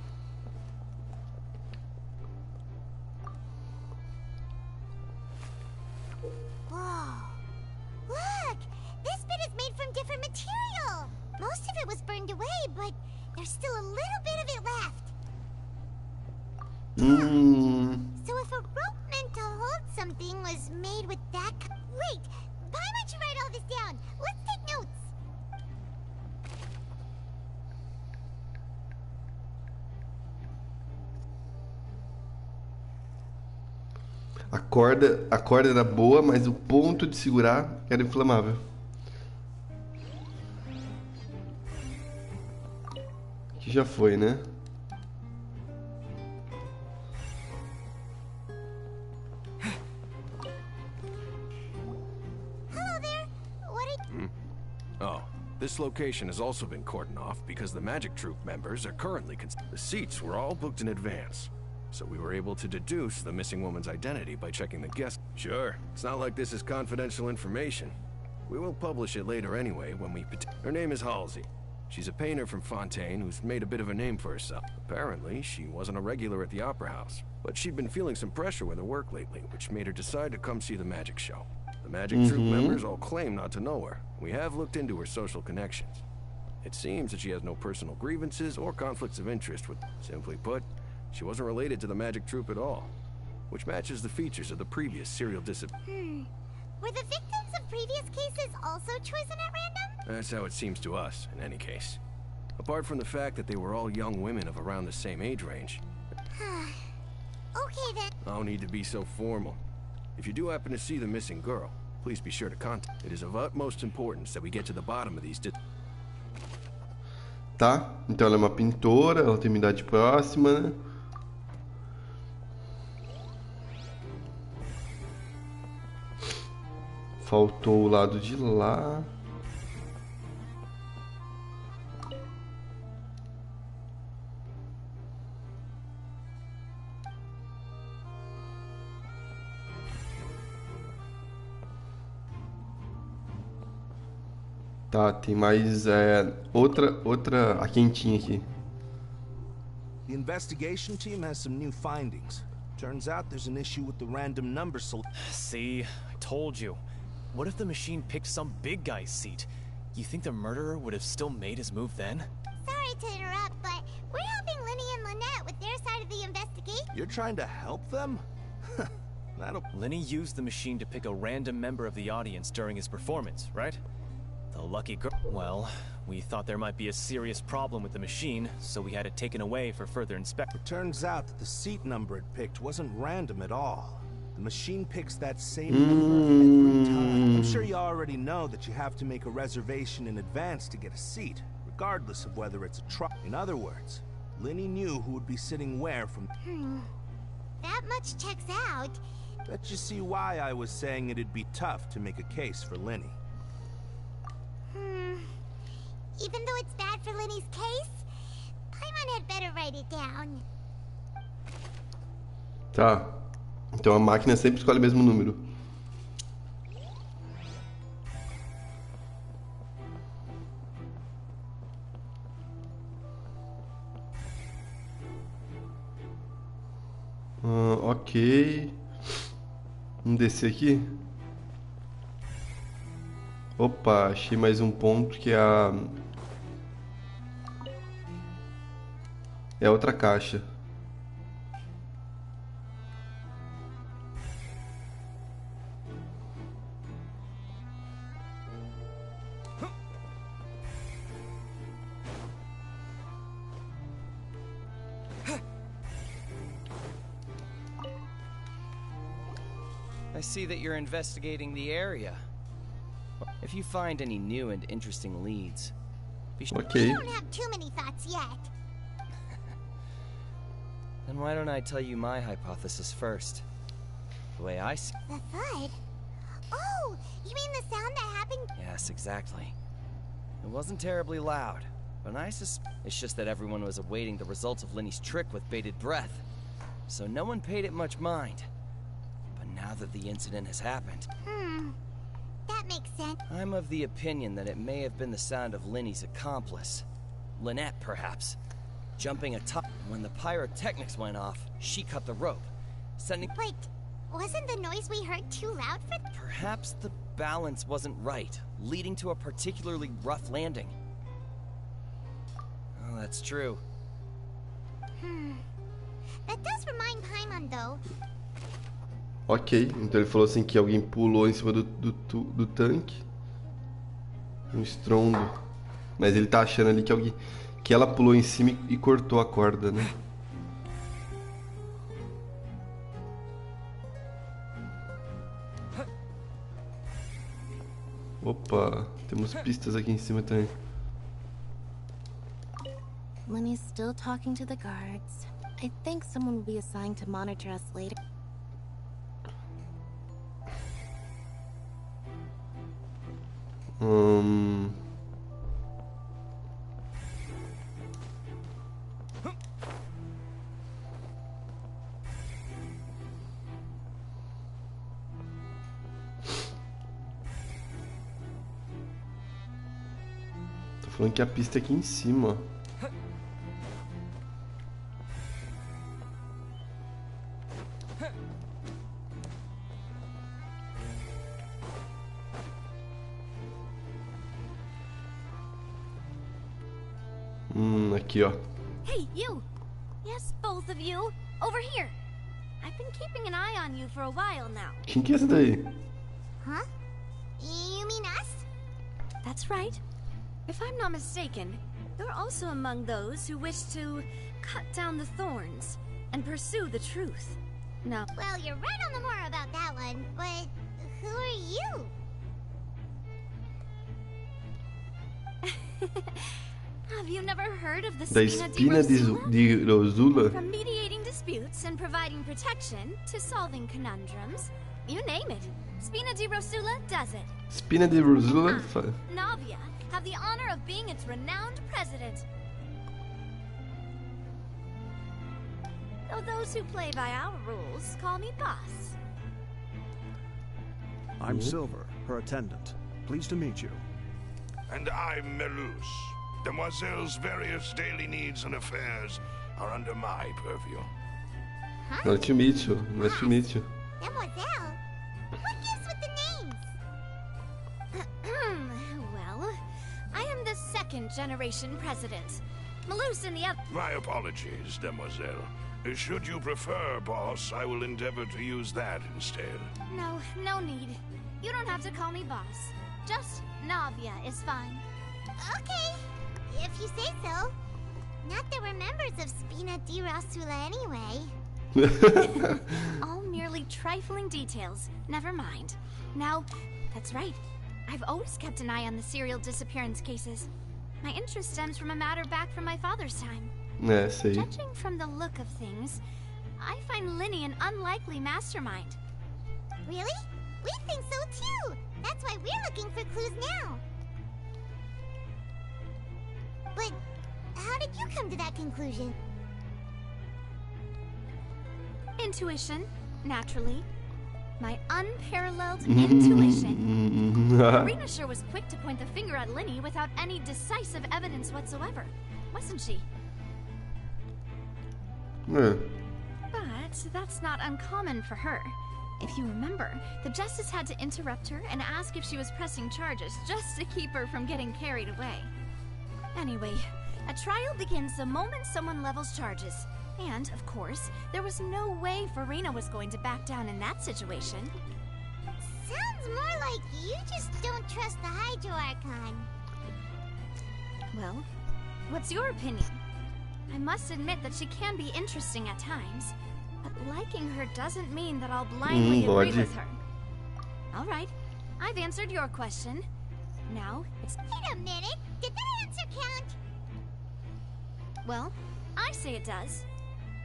C: Whoa. Look! This bit is made from different material! Most of it was burned away, but there's still a little bit of it left. So if a rope meant to hold something was made with that... Wait! Why don't you write all this down? Let's take notes!
B: A corda era boa, mas o ponto de segurar era inflamável. Aqui já foi, né?
P: Oh, this location has also been cordoned off because the magic troupe members are currently the seats were all booked in advance. So we were able to deduce the missing woman's identity by checking the guest. Sure, it's not like this is confidential information. We will publish it later anyway when we... Her name is Halsey. She's a painter from Fontaine who's made a bit of a name for herself. Apparently, she wasn't a regular at the Opera House, but she'd been feeling some pressure with her work lately, which made her decide to come see the magic show. The magic troupe members all claim not to know her. We have looked into her social connections. It seems that she has no personal grievances or conflicts of interest with... Simply put, she wasn't related to the magic troupe at all, which matches the features of the previous serial disappearance.
C: Were the victims of previous cases also chosen at random?
P: That's how it seems to us, in any case. Apart from the fact that they were all young women of around the same age range.
C: Okay then.
P: No need to be so formal. If you do happen to see the missing girl, please be sure to contact. It is of utmost importance that we get to the bottom of these.
B: Tá, então ela é uma pintora, ela tem uma idade próxima, né? Faltou o lado de lá. Tá, tem mais outra a quentinha aqui.
E: The investigation team has some new findings. Turns out there's an issue with the random number selection.
T: See, I told you. What if the machine picked some big guy's seat? You think the murderer would have still made his move then?
C: Sorry to interrupt, but we're helping Linny and Lynette with their side of the investigation.
E: You're trying to help them?
T: Linny used the machine to pick a random member of the audience during his performance, right? The lucky girl. Well, we thought there might be a serious problem with the machine, so we had it taken away for further inspection.
E: It turns out that the seat number it picked wasn't random at all. The machine picks that same number every time. I'm sure you already know that you have to make a reservation in advance to get a seat, regardless of whether it's a truck. In other words, Linny knew who would be sitting where from...
C: That much checks out.
E: Bet you see why I was saying it'd be tough to make a case for Linny.
C: Even though it's bad for Linny's case, Paimon had better write it down.
B: Tá. Então a máquina sempre escolhe o mesmo número. Ok. Vamos descer aqui. Opa, achei mais um ponto que é a outra caixa.
U: I see that you're investigating the area.
T: If you find any new and interesting leads, be sure.
B: Okay.
C: We don't have too many thoughts yet.
T: Then why don't I tell you my hypothesis first? The way I see.
C: The thud? Oh, you mean the sound that happened?
T: Yes, exactly. It wasn't terribly loud, but it's just that everyone was awaiting the results of Lenny's trick with bated breath, so no one paid it much mind. But now that the incident has happened,
C: that makes sense.
T: I'm of the opinion that it may have been the sound of Lenny's accomplice, Lynette, perhaps, jumping atop. When the pyrotechnics went off, she cut the rope, sending.
C: Wait, wasn't the noise we heard too loud for?
T: Perhaps the balance wasn't right, leading to a particularly rough landing. Oh, that's true.
C: That does remind Paimon, though.
B: Ok, então ele falou assim que alguém pulou em cima do tanque. Um estrondo. Mas ele tá achando ali que ela pulou em cima e cortou a corda, né? Opa, temos pistas aqui em cima também.
H: Lenny's still talking to the guards. I think someone will be assigned to monitor us later.
B: Tô falando que a pista é aqui em cima. Aqui, ó.
R: Hey, you! Yes, both of you! Over here! I've been keeping an eye on you for a while now.
B: Quem que é essa daí?
C: Huh? You mean us?
R: That's right. If I'm not mistaken, you're also among those who wish to cut down the thorns and pursue the truth. No.
C: Well, you're right on the more about that one, but who are you?
R: Have you never heard of the
B: Da Espina de Rosula?
R: From mediating disputes and providing protection to solving conundrums, you name it. Spina di Rosula does it.
B: Espina de Rosula?
R: Navia have the honor of being its renowned president. Though those who play by our rules call me boss.
U: I'm Silver, her attendant. Pleased to meet you.
E: And I'm Melus. Demoiselle's various daily needs and affairs are under my purview.
B: Nice to meet you. Nice to meet you.
C: Demoiselle? What gives with the names?
R: Well, I am the second generation president. Melus and the other.
E: My apologies, Demoiselle. Should you prefer, boss, I will endeavor to use that instead.
R: No need. You don't have to call me boss. Just Navia is fine.
C: Okay, if you say so. Not that we're members of Spina di Rosula anyway.
R: All merely trifling details. Never mind. Now, that's right. I've always kept an eye on the serial disappearance cases. My interest stems from a matter back from my father's time.
B: É, sei.
R: Judging from the look of things, I find Lenny an unlikely mastermind.
C: Really? We think so too! That's why we're looking for clues now. But how did you come to that conclusion?
R: Intuition, naturally. My unparalleled intuition. Irina sure was quick to point the finger at Lenny without any decisive evidence whatsoever, wasn't she?
B: Yeah.
R: But that's not uncommon for her. If you remember, the justice had to interrupt her and ask if she was pressing charges just to keep her from getting carried away. Anyway, a trial begins the moment someone levels charges. And, of course, there was no way Farina was going to back down in that situation.
C: Sounds more like you just don't trust the Hydro Archon.
R: Well, what's your opinion? I must admit that she can be interesting at times, but liking her doesn't mean that I'll blindly agree with her. All right, I've answered your question. Now, it's...
C: Wait a minute! Did that answer count?
R: Well, I say it does.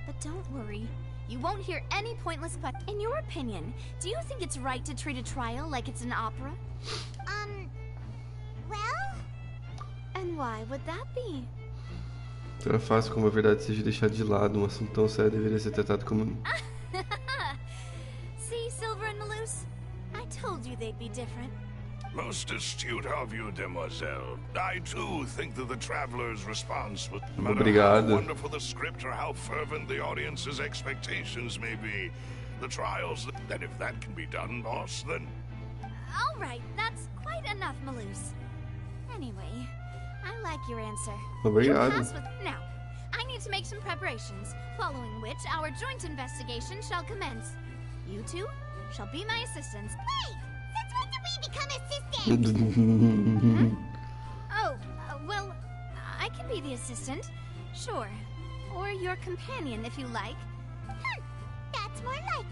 R: But don't worry. You won't hear any pointless questions. In your opinion, do you think it's right to treat a trial like it's an opera?
C: Well?
R: And why would that be?
B: Então é fácil como a verdade seja deixada de lado. Um assunto tão sério deveria ser tratado como...
R: See, Silver and Malus? I told you they'd be different.
E: Most astute of you, demoiselle. I too think that the traveler's response was no matter how wonderful the script or how fervent the audience's expectations may be. The trials, that if that can be done, boss, then...
R: All right, that's quite enough, Malus. Anyway, I like your answer.
B: Obrigado.
R: Now, I need to make some preparations, following which our joint investigation shall commence. You two shall be my assistants.
C: Wait! Since when did we become assistants?
R: Oh, well, I can be the assistant. Sure. Or your companion, if you like.
C: That's more like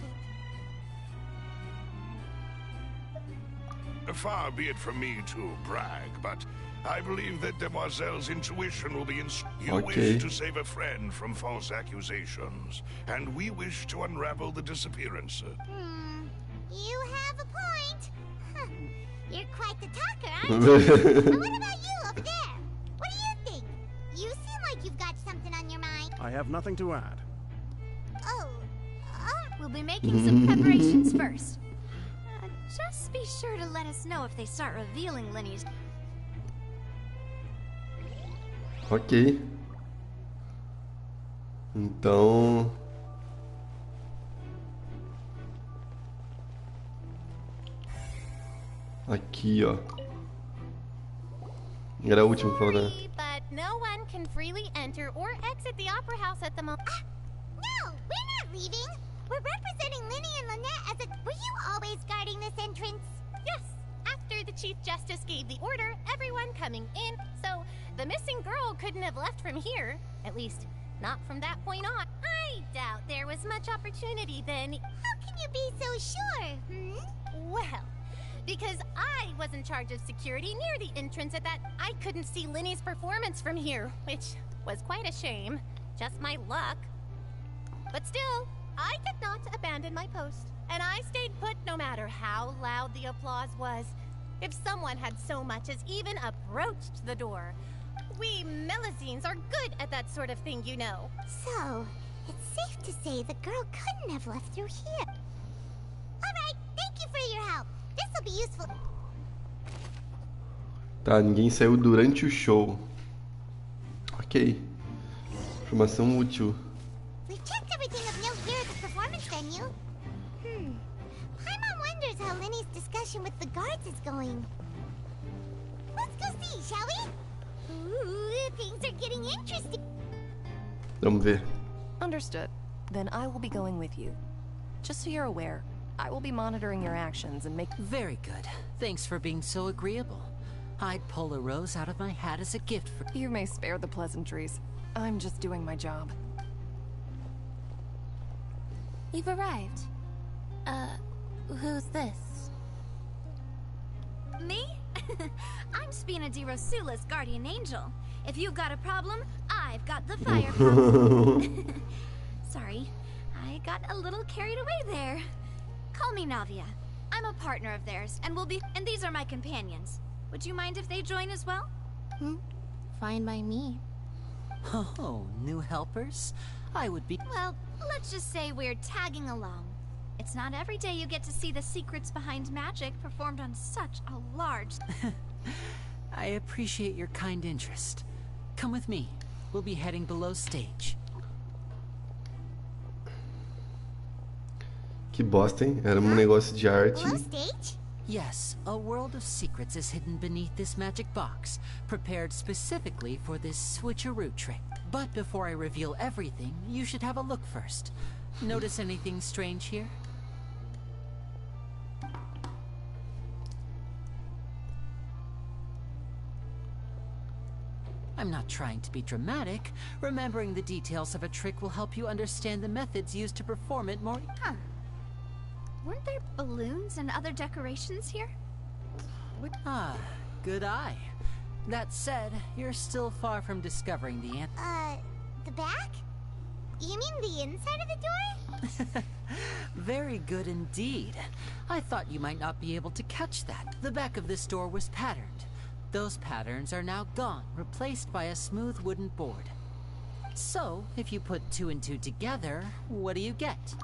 C: it.
E: Far be it from me to brag, but I believe that Demoiselle's intuition will be You wish to save a friend from false accusations, and we wish to unravel the disappearance.
C: You have a point. Huh. You're quite the talker, aren't you? But what about you over there? What do you think? You seem like you've got something on your mind.
U: I have nothing to add.
C: Oh.
R: We'll be making some preparations first. Just be sure to let us know if they start revealing Lenny's...
B: Ok. Então... Aqui, ó. Era a última que faltava.
J: But no one can freely enter or exit the opera house at the moment.
C: No, we're not leaving. We're representing Linny and Lynette as a... Were you always guarding this entrance?
J: Yes. After the Chief Justice gave the order, everyone coming in, so the missing girl couldn't have left from here. At least, not from that point on. I doubt there was much opportunity then.
C: How can you be so sure,
J: Well, because I was in charge of security near the entrance at that, I couldn't see Linny's performance from here, which was quite a shame. Just my luck. But still, I did not abandon my post, and I stayed put no matter how loud the applause was. If someone had so much as even approached the door. We Melusines are good at that sort of thing, you know.
C: So, it's safe to say the girl couldn't have left through here. Alright, thank you for your help. This'll be useful.
B: Tá, ninguém saiu durante o show. Ok. Informação útil.
C: We've checked everything of note here at the performance venue. Paimon wonders how Linny's discussion with the guards is going. Let's go see, shall we? Ooh, things are getting interesting.
B: Vamos ver.
I: Understood. Then I will be going with you. Just so you're aware, I will be monitoring your actions and make...
F: Very good. Thanks for being so agreeable. I'd pull a rose out of my hat as a gift for...
I: You may spare the pleasantries. I'm just doing my job.
R: You've arrived. Who's this? Me? I'm Spina di Rosula's guardian angel. If you've got a problem, I've got the fire problem. Sorry, I got a little carried away there. Call me Navia. I'm a partner of theirs, and and these are my companions. Would you mind if they join as well?
H: Fine by me.
F: Oh, new helpers? I would be...
R: Well, let's just say we're tagging along. It's not every day you get to see the secrets behind magic performed on such a large...
F: I appreciate your kind interest. Come with me. We'll be heading below stage.
B: Que bosta, hein? Era negócio de arte.
C: Below stage?
F: Yes, a world of secrets is hidden beneath this magic box, prepared specifically for this switcheroo trick. But before I reveal everything, you should have a look first. Notice anything strange here? I'm not trying to be dramatic. Remembering the details of a trick will help you understand the methods used to perform it more...
R: Weren't there balloons and other decorations here?
F: Ah, good eye. That said, you're still far from discovering the answer.
C: The back? You mean the inside of the door?
F: Very good indeed. I thought you might not be able to catch that. The back of this door was patterned. Those patterns are now gone, replaced by a smooth wooden board. So, if you put 2 and 2 together, what do you get?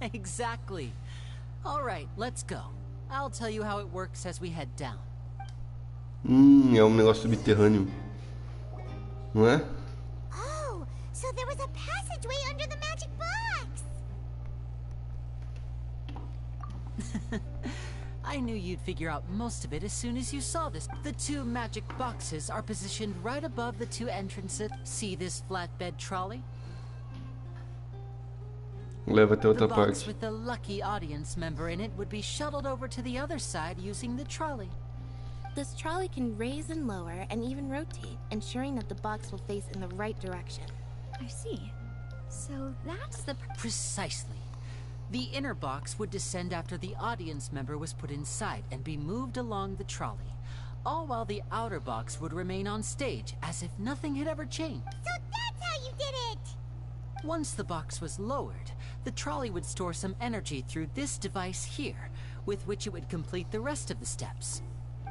F: Exactly. Alright, let's go. I'll tell you how it works as we head down.
B: É negócio subterrâneo. Não é?
C: Oh, so there was a passageway under the magic box!
F: I knew you'd figure out most of it as soon as you saw this. The 2 magic boxes are positioned right above the 2 entrances. See this flatbed trolley?
B: Leva até outra
F: The box
B: parte.
F: with the lucky audience member in it would be shuttled over to the other side using the trolley.
H: This trolley can raise and lower and even rotate, ensuring that the box will face in the right direction.
R: I see. So that's the...
F: Precisely. The inner box would descend after the audience member was put inside and be moved along the trolley, all while the outer box would remain on stage as if nothing had ever changed.
C: So that's how you did it!
F: Once the box was lowered, the trolley would store some energy through this device here, with which it would complete the rest of the steps.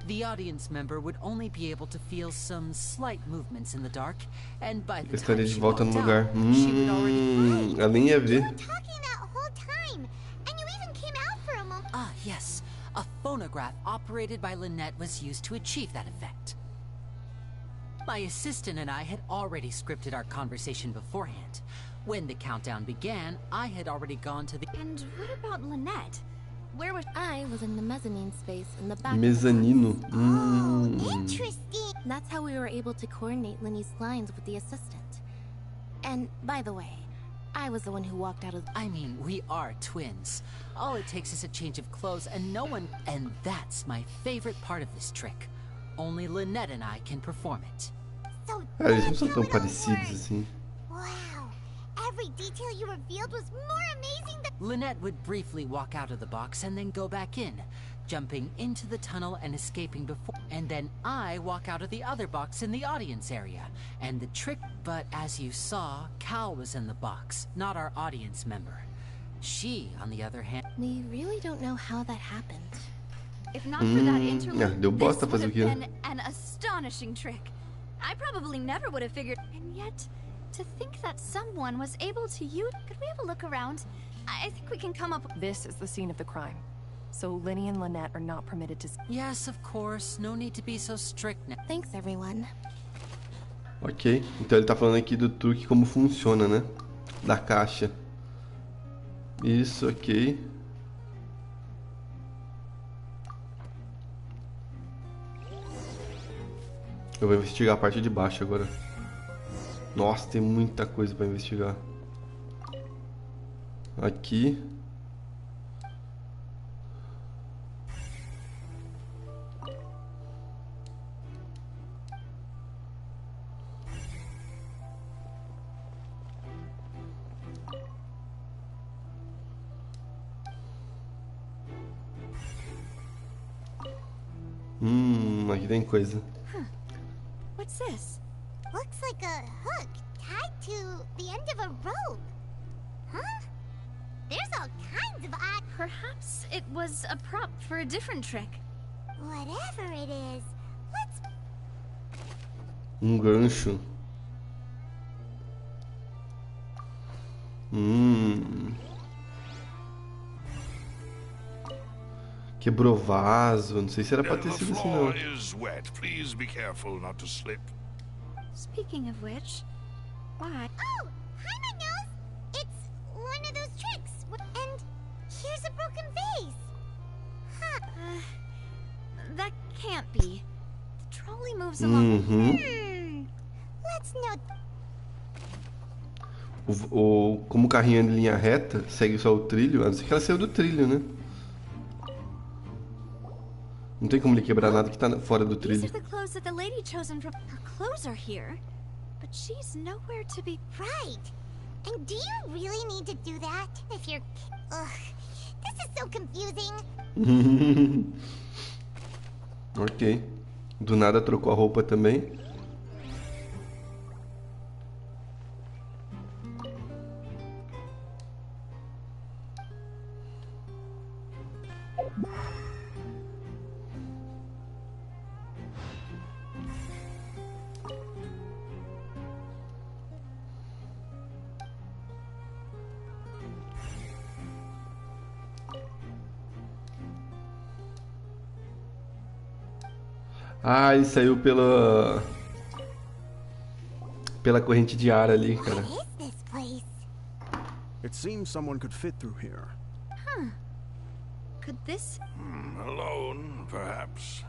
F: The audience member would only be able to feel some slight movements in the dark, and by the time
B: Estaria de
F: she
B: volta no
F: walked
B: lugar.
F: out, she would already...
B: Ela nem ia ver.
C: Talking that whole time, and you even came out for a moment.
F: Ah, yes. A phonograph operated by Lynette was used to achieve that effect. My assistant and I had already scripted our conversation beforehand. When the countdown began, I had already gone to the...
R: And what about Lynette? Where was...
H: I was in the mezzanine space in the back.
B: Mezanino.
C: Interesting.
H: That's how we were able to coordinate Linny's lines with the assistant. And by the way, I was the one who walked out of...
F: I mean, we are twins. All it takes is a change of clothes and no one... And that's my favorite part of this trick. Only Lynette and I can perform it.
C: So
B: Eles não são tão parecidos assim.
C: wow. Every detail you revealed was more amazing than...
F: Lynette would briefly walk out of the box and then go back in, jumping into the tunnel and escaping before... And then I walk out of the other box in the audience area. And the trick... But as you saw, Cal was in the box, not our audience member. She, on the other hand...
H: We really don't know how that happened.
R: If not for that interlude,
B: deu
R: this
B: bosta
R: would
B: fazer
R: have
B: aquilo.
R: been an astonishing trick. I probably never would have figured... And yet, to think that someone was able to use... Could we have a look around? I think we can come up...
I: This is the scene of the crime. So Linny and Lynette are not permitted to...
F: Yes, of course. No need to be so strict now.
H: Thanks, everyone.
B: Ok. Então ele tá falando aqui do truque, como funciona, né? Da caixa. Isso, ok. Eu vou investigar a parte de baixo agora. Nossa, tem muita coisa pra investigar. Aqui. Aqui tem coisa.
R: What's this?
C: Looks like a hook tied to the end of a rope. Huh? There's all kinds of odd...
R: Perhaps it was a prop for a different trick.
C: Whatever it is, let's...
B: Gancho. Quebrou vaso. Não sei se era pra ter sido assim, não.
E: The floor is wet. Please be careful not to slip.
R: Speaking of which, why?
C: Oh, hi, my nose. It's one of those tricks. And here's a broken vase. Huh.
R: That can't be. The trolley moves along.
C: Let's note.
B: Como o carrinho anda em linha reta, segue só o trilho. A não ser que ela saiu do trilho, né? Não tem como ele quebrar nada que tá fora do trilho.
R: These are the clothes that the lady chosen from. Her clothes are here, but she's nowhere to be.
C: Right. And do you really need to do that? If you're... Ugh. This is so confusing.
B: Ok. Do nada trocou a roupa também. Ah, ele saiu pela corrente de ar ali, cara.
U: It seems someone could fit through here.
I: Huh. Could this...
E: Alone, perhaps.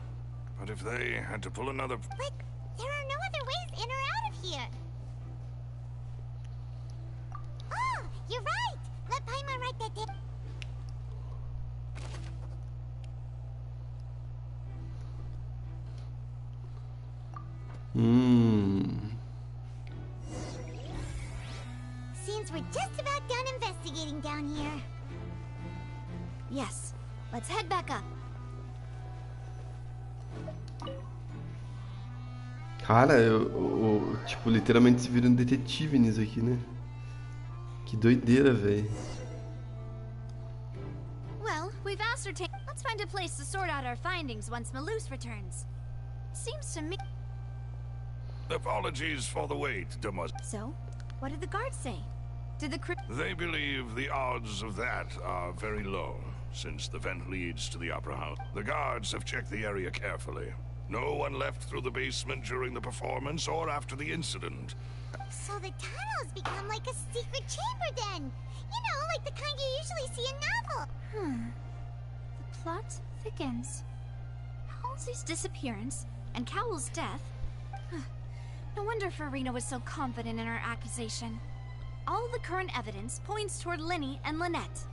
E: But if they had to pull another...
C: But there are no other ways in or out of here. Oh, you're right. Let Paimon write that down. Seems we're just about done investigating down here.
I: Yes. Let's head back up.
B: Cara, eu tipo, literalmente se vira um detetive nisso aqui, né? Que doideira, velho.
R: Well, we've ascertained. Let's find a place to sort out our findings once Malus returns. Seems to me.
E: Apologies for the wait, demoiselle.
R: So, what did the guards say? Did the
E: They believe the odds of that are very low, since the vent leads to the Opera House. The guards have checked the area carefully. No one left through the basement during the performance or after the incident.
C: So the tunnels become like a secret chamber then. You know, like the kind you usually see in novels.
R: The plot thickens. Halsey's disappearance and Cowell's death. No wonder Farina was so confident in her accusation. All the current evidence points toward Linny and Lynette.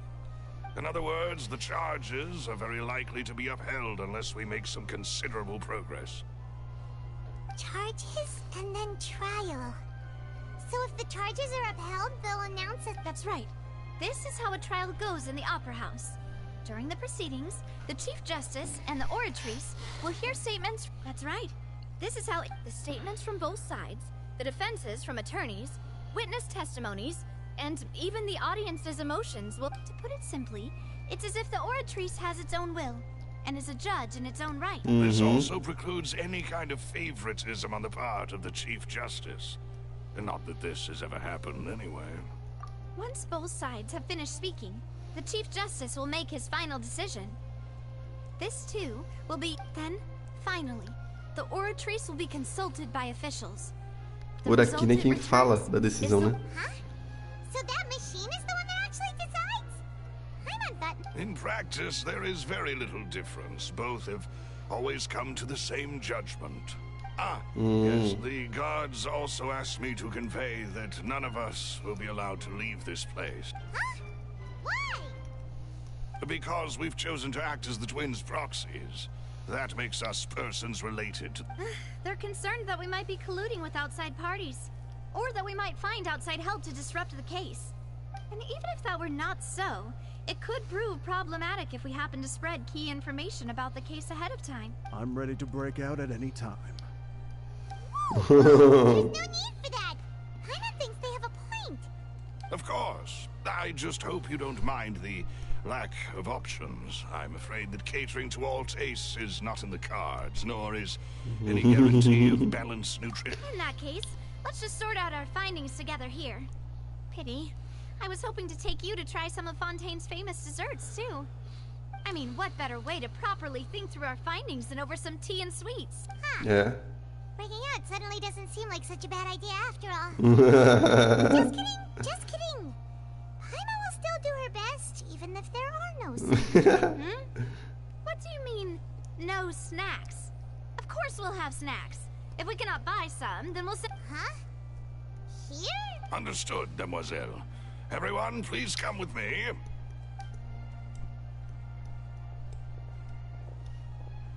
E: In other words, the charges are very likely to be upheld unless we make some considerable progress.
C: Charges and then trial. So if the charges are upheld, they'll announce it.
R: That's right. This is how a trial goes in the Opera House. During the proceedings, the Chief Justice and the oratrice will hear statements. That's right. This is how the statements from both sides, the defenses from attorneys, witness testimonies, and even the audience's emotions will... To put it simply, it's as if the oratrice has its own will, and is a judge in its own right.
E: This also precludes any kind of favoritism on the part of the Chief Justice. And not that this has ever happened anyway.
R: Once both sides have finished speaking, the Chief Justice will make his final decision. This, too, will be... Then, finally, the oratrice will be consulted by officials.
B: Por aqui nem quem fala da decisão, né?
C: So that machine is the one that actually decides? I'm on button.
E: In practice, there is very little difference. Both have always come to the same judgment. Yes, the guards also asked me to convey that none of us will be allowed to leave this place.
C: Huh? Why?
E: Because we've chosen to act as the twins' proxies. That makes us persons related to...
R: They're concerned that we might be colluding with outside parties. Or that we might find outside help to disrupt the case. And even if that were not so, it could prove problematic if we happen to spread key information about the case ahead of time.
U: I'm ready to break out at any time.
C: There's no need for that. Paimon thinks they have a point.
E: Of course. I just hope you don't mind the lack of options. I'm afraid that catering to all tastes is not in the cards, nor is any guarantee of balanced nutrition.
R: In that case, let's just sort out our findings together here. Pity. I was hoping to take you to try some of Fontaine's famous desserts, too. I mean, what better way to properly think through our findings than over some tea and sweets? Huh.
B: Yeah.
C: Breaking out suddenly doesn't seem like such a bad idea after all. Just kidding, just kidding. Paimon will still do her best, even if there are no snacks.
R: What do you mean, no snacks? Of course we'll have snacks. If we cannot buy some, then we'll sit...
C: Huh? Here?
E: Understood, demoiselle. Everyone, please come with me.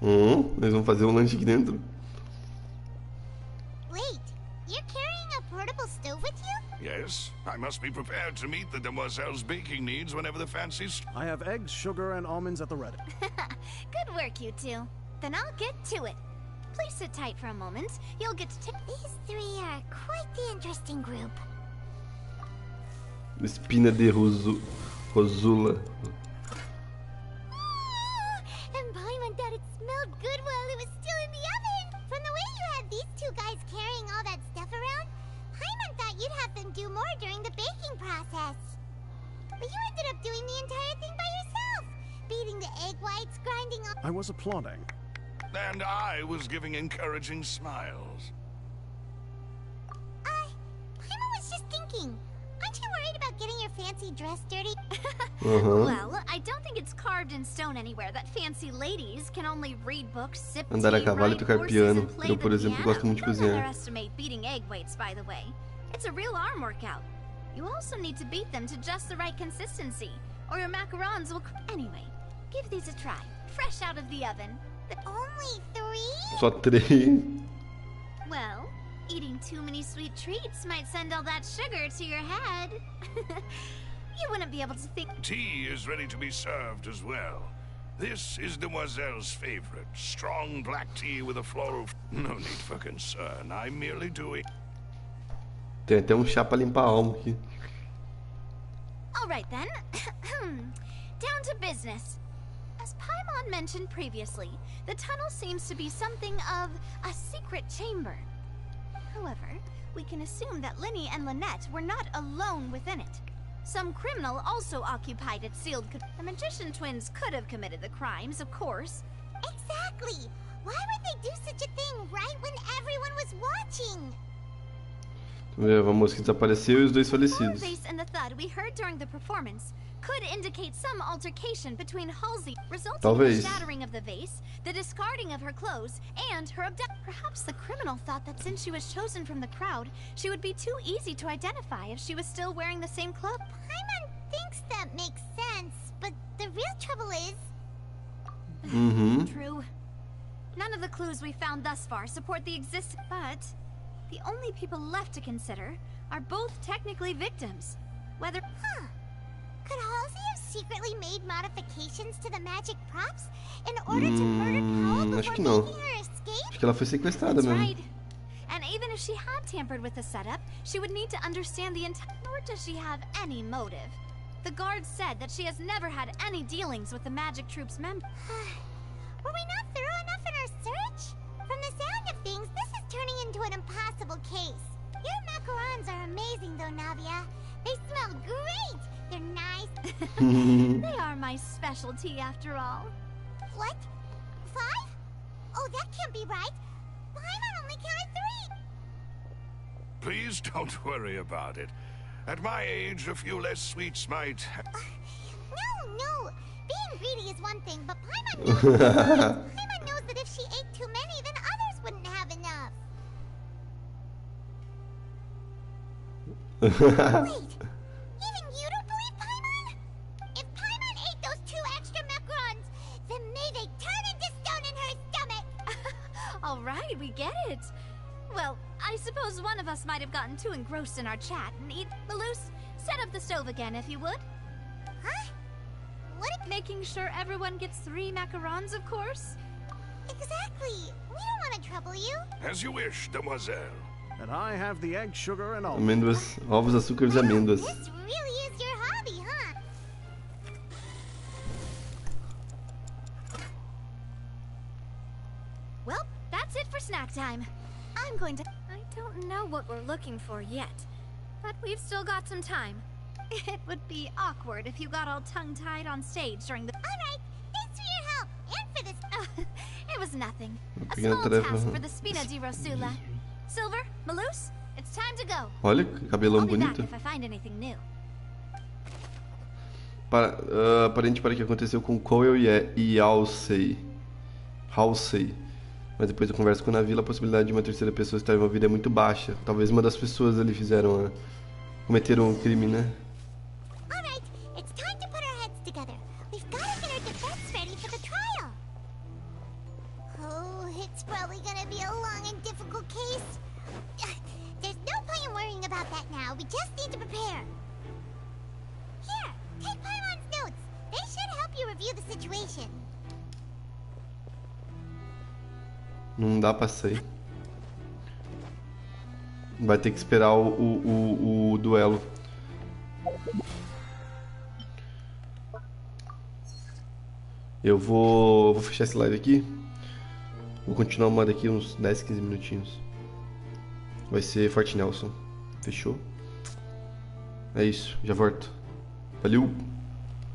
B: Eles vão fazer um lanche aqui dentro.
C: Wait, you're carrying a portable stove with you?
E: Yes, I must be prepared to meet the demoiselle's baking needs whenever the fancies...
U: I have eggs, sugar, and almonds at the ready.
R: Good work, you two. Then I'll get to it.
C: Please sit tight for a moment. You'll get to take... These three are quite the interesting group.
B: Espina de Rosula.
C: And Paimon thought it smelled good while it was still in the oven. From the way you had these two guys carrying all that stuff around, Paimon thought you'd have them do more during the baking process. But you ended up doing the entire thing by yourself. Beating the egg whites, grinding all...
U: I was applauding.
E: And I was giving encouraging smiles.
C: Paimon was just thinking. Aren't you worried about getting your fancy dress dirty?
R: Well, I don't think it's carved in stone anywhere that fancy ladies can only read books, sip tea,
B: Andar a cavalo e
R: ride
B: tocar
R: horses,
B: piano.
R: and play
B: Eu,
R: the
B: por exemplo,
R: piano.
B: gosto muito de
R: Don't
B: cozinhar.
R: underestimate beating egg whites, by the way. It's a real arm workout. You also need to beat them to just the right consistency, or your macarons will... Anyway, give these a try. Fresh out of the oven.
C: Only 3?
B: Só 3.
R: Well, eating too many sweet treats might send all that sugar to your head. You wouldn't be able to think...
E: Tea is ready to be served as well. This is Demoiselle's favorite. Strong black tea with a floral... No need for concern. I'm merely doing...
B: Tem até chá pra limpar a alma aqui.
R: All right then. Down to business. As Paimon mentioned previously, the tunnel seems to be something of a secret chamber. However, we can assume that Linny and Lynette were not alone within it. Some criminal also occupied its sealed... The magician twins could have committed the crimes, of course.
C: Exactly! Why would they do such a thing right when everyone was watching?
B: A moça que desapareceu e os dois
R: The
B: falecidos.
R: bass and the thud we heard during the performance could indicate some altercation between Halsey, resulting in
B: Talvez.
R: the shattering of the vase, the discarding of her clothes, and her abduction. Perhaps the criminal thought that since she was chosen from the crowd, she would be too easy to identify if she was still wearing the same clothes.
C: Paimon thinks that makes sense, but the real trouble is...
R: True. None of the clues we found thus far support the existence, but the only people left to consider are both technically victims. Whether...
C: Could Halsey have secretly made modifications to the magic props in order to murder Cowell
B: Acho
C: before
B: que não.
C: making her escape?
B: Acho que ela foi sequestrada
R: That's
B: mesmo.
R: right. And even if she had tampered with the setup, she would need to understand the entire... Nor does she have any motive. The guards said that she has never had any dealings with the Magic Troop's members.
C: Were we not thorough enough in our search? From the sound of things, this is turning into an impossible case. Your macarons are amazing though, Navia. They smell great! They're nice.
R: They are my specialty after all.
C: What? 5? Oh, that can't be right. Paimon only counted 3.
E: Please don't worry about it. At my age, a few less sweets might...
C: No. Being greedy is one thing, but Paimon knows, Paimon knows that if she ate too many, then others wouldn't have enough. Wait, even you don't believe Paimon? If Paimon ate those 2 extra macarons, then may they turn into stone in her stomach.
R: All right, we get it. Well, I suppose one of us might have gotten too engrossed in our chat and eat... Malus, set up the stove again if you would.
C: Huh? What if...
R: Making sure everyone gets 3 macarons, of course.
C: Exactly. We don't want to trouble you.
E: As you wish, Demoiselle.
U: And I have the egg, sugar, and all.
B: Amêndoas, ovos, açúcares e amêndoas.
C: This really is your hobby, huh?
R: Well, that's it for snack time. I'm going to... I don't know what we're looking for yet, but we've still got some time. It would be awkward if you got all tongue-tied on stage during the...
C: All right, thanks for your help and for this...
R: It was nothing. A
B: Pequena
R: small
B: tarefa.
R: task for the Spina di Rosula. Silver, Malus, it's time to go.
B: Olha, que cabelão
R: I'll be back
B: bonito.
R: if I find anything new.
B: Aparente para o que aconteceu com Coel e Halsey. Mas depois eu converso com a Navila, a possibilidade de uma terceira pessoa estar envolvida é muito baixa. Talvez uma das pessoas ali cometeram um crime, né?
C: All right, it's time to put our heads together. We've got to get our defense ready for the trial. Oh, it's probably gonna be a long and difficult case. There's no point in worrying about that now. We just need to prepare. Here, take Paimon's notes. They should help you review the situation.
B: Não dá pra sair. Vai ter que esperar o duelo. Eu vou fechar esse live aqui. Vou continuar o modo aqui uns 10, 15 minutinhos. Vai ser Forte Nelson. Fechou? É isso, já volto. Valeu!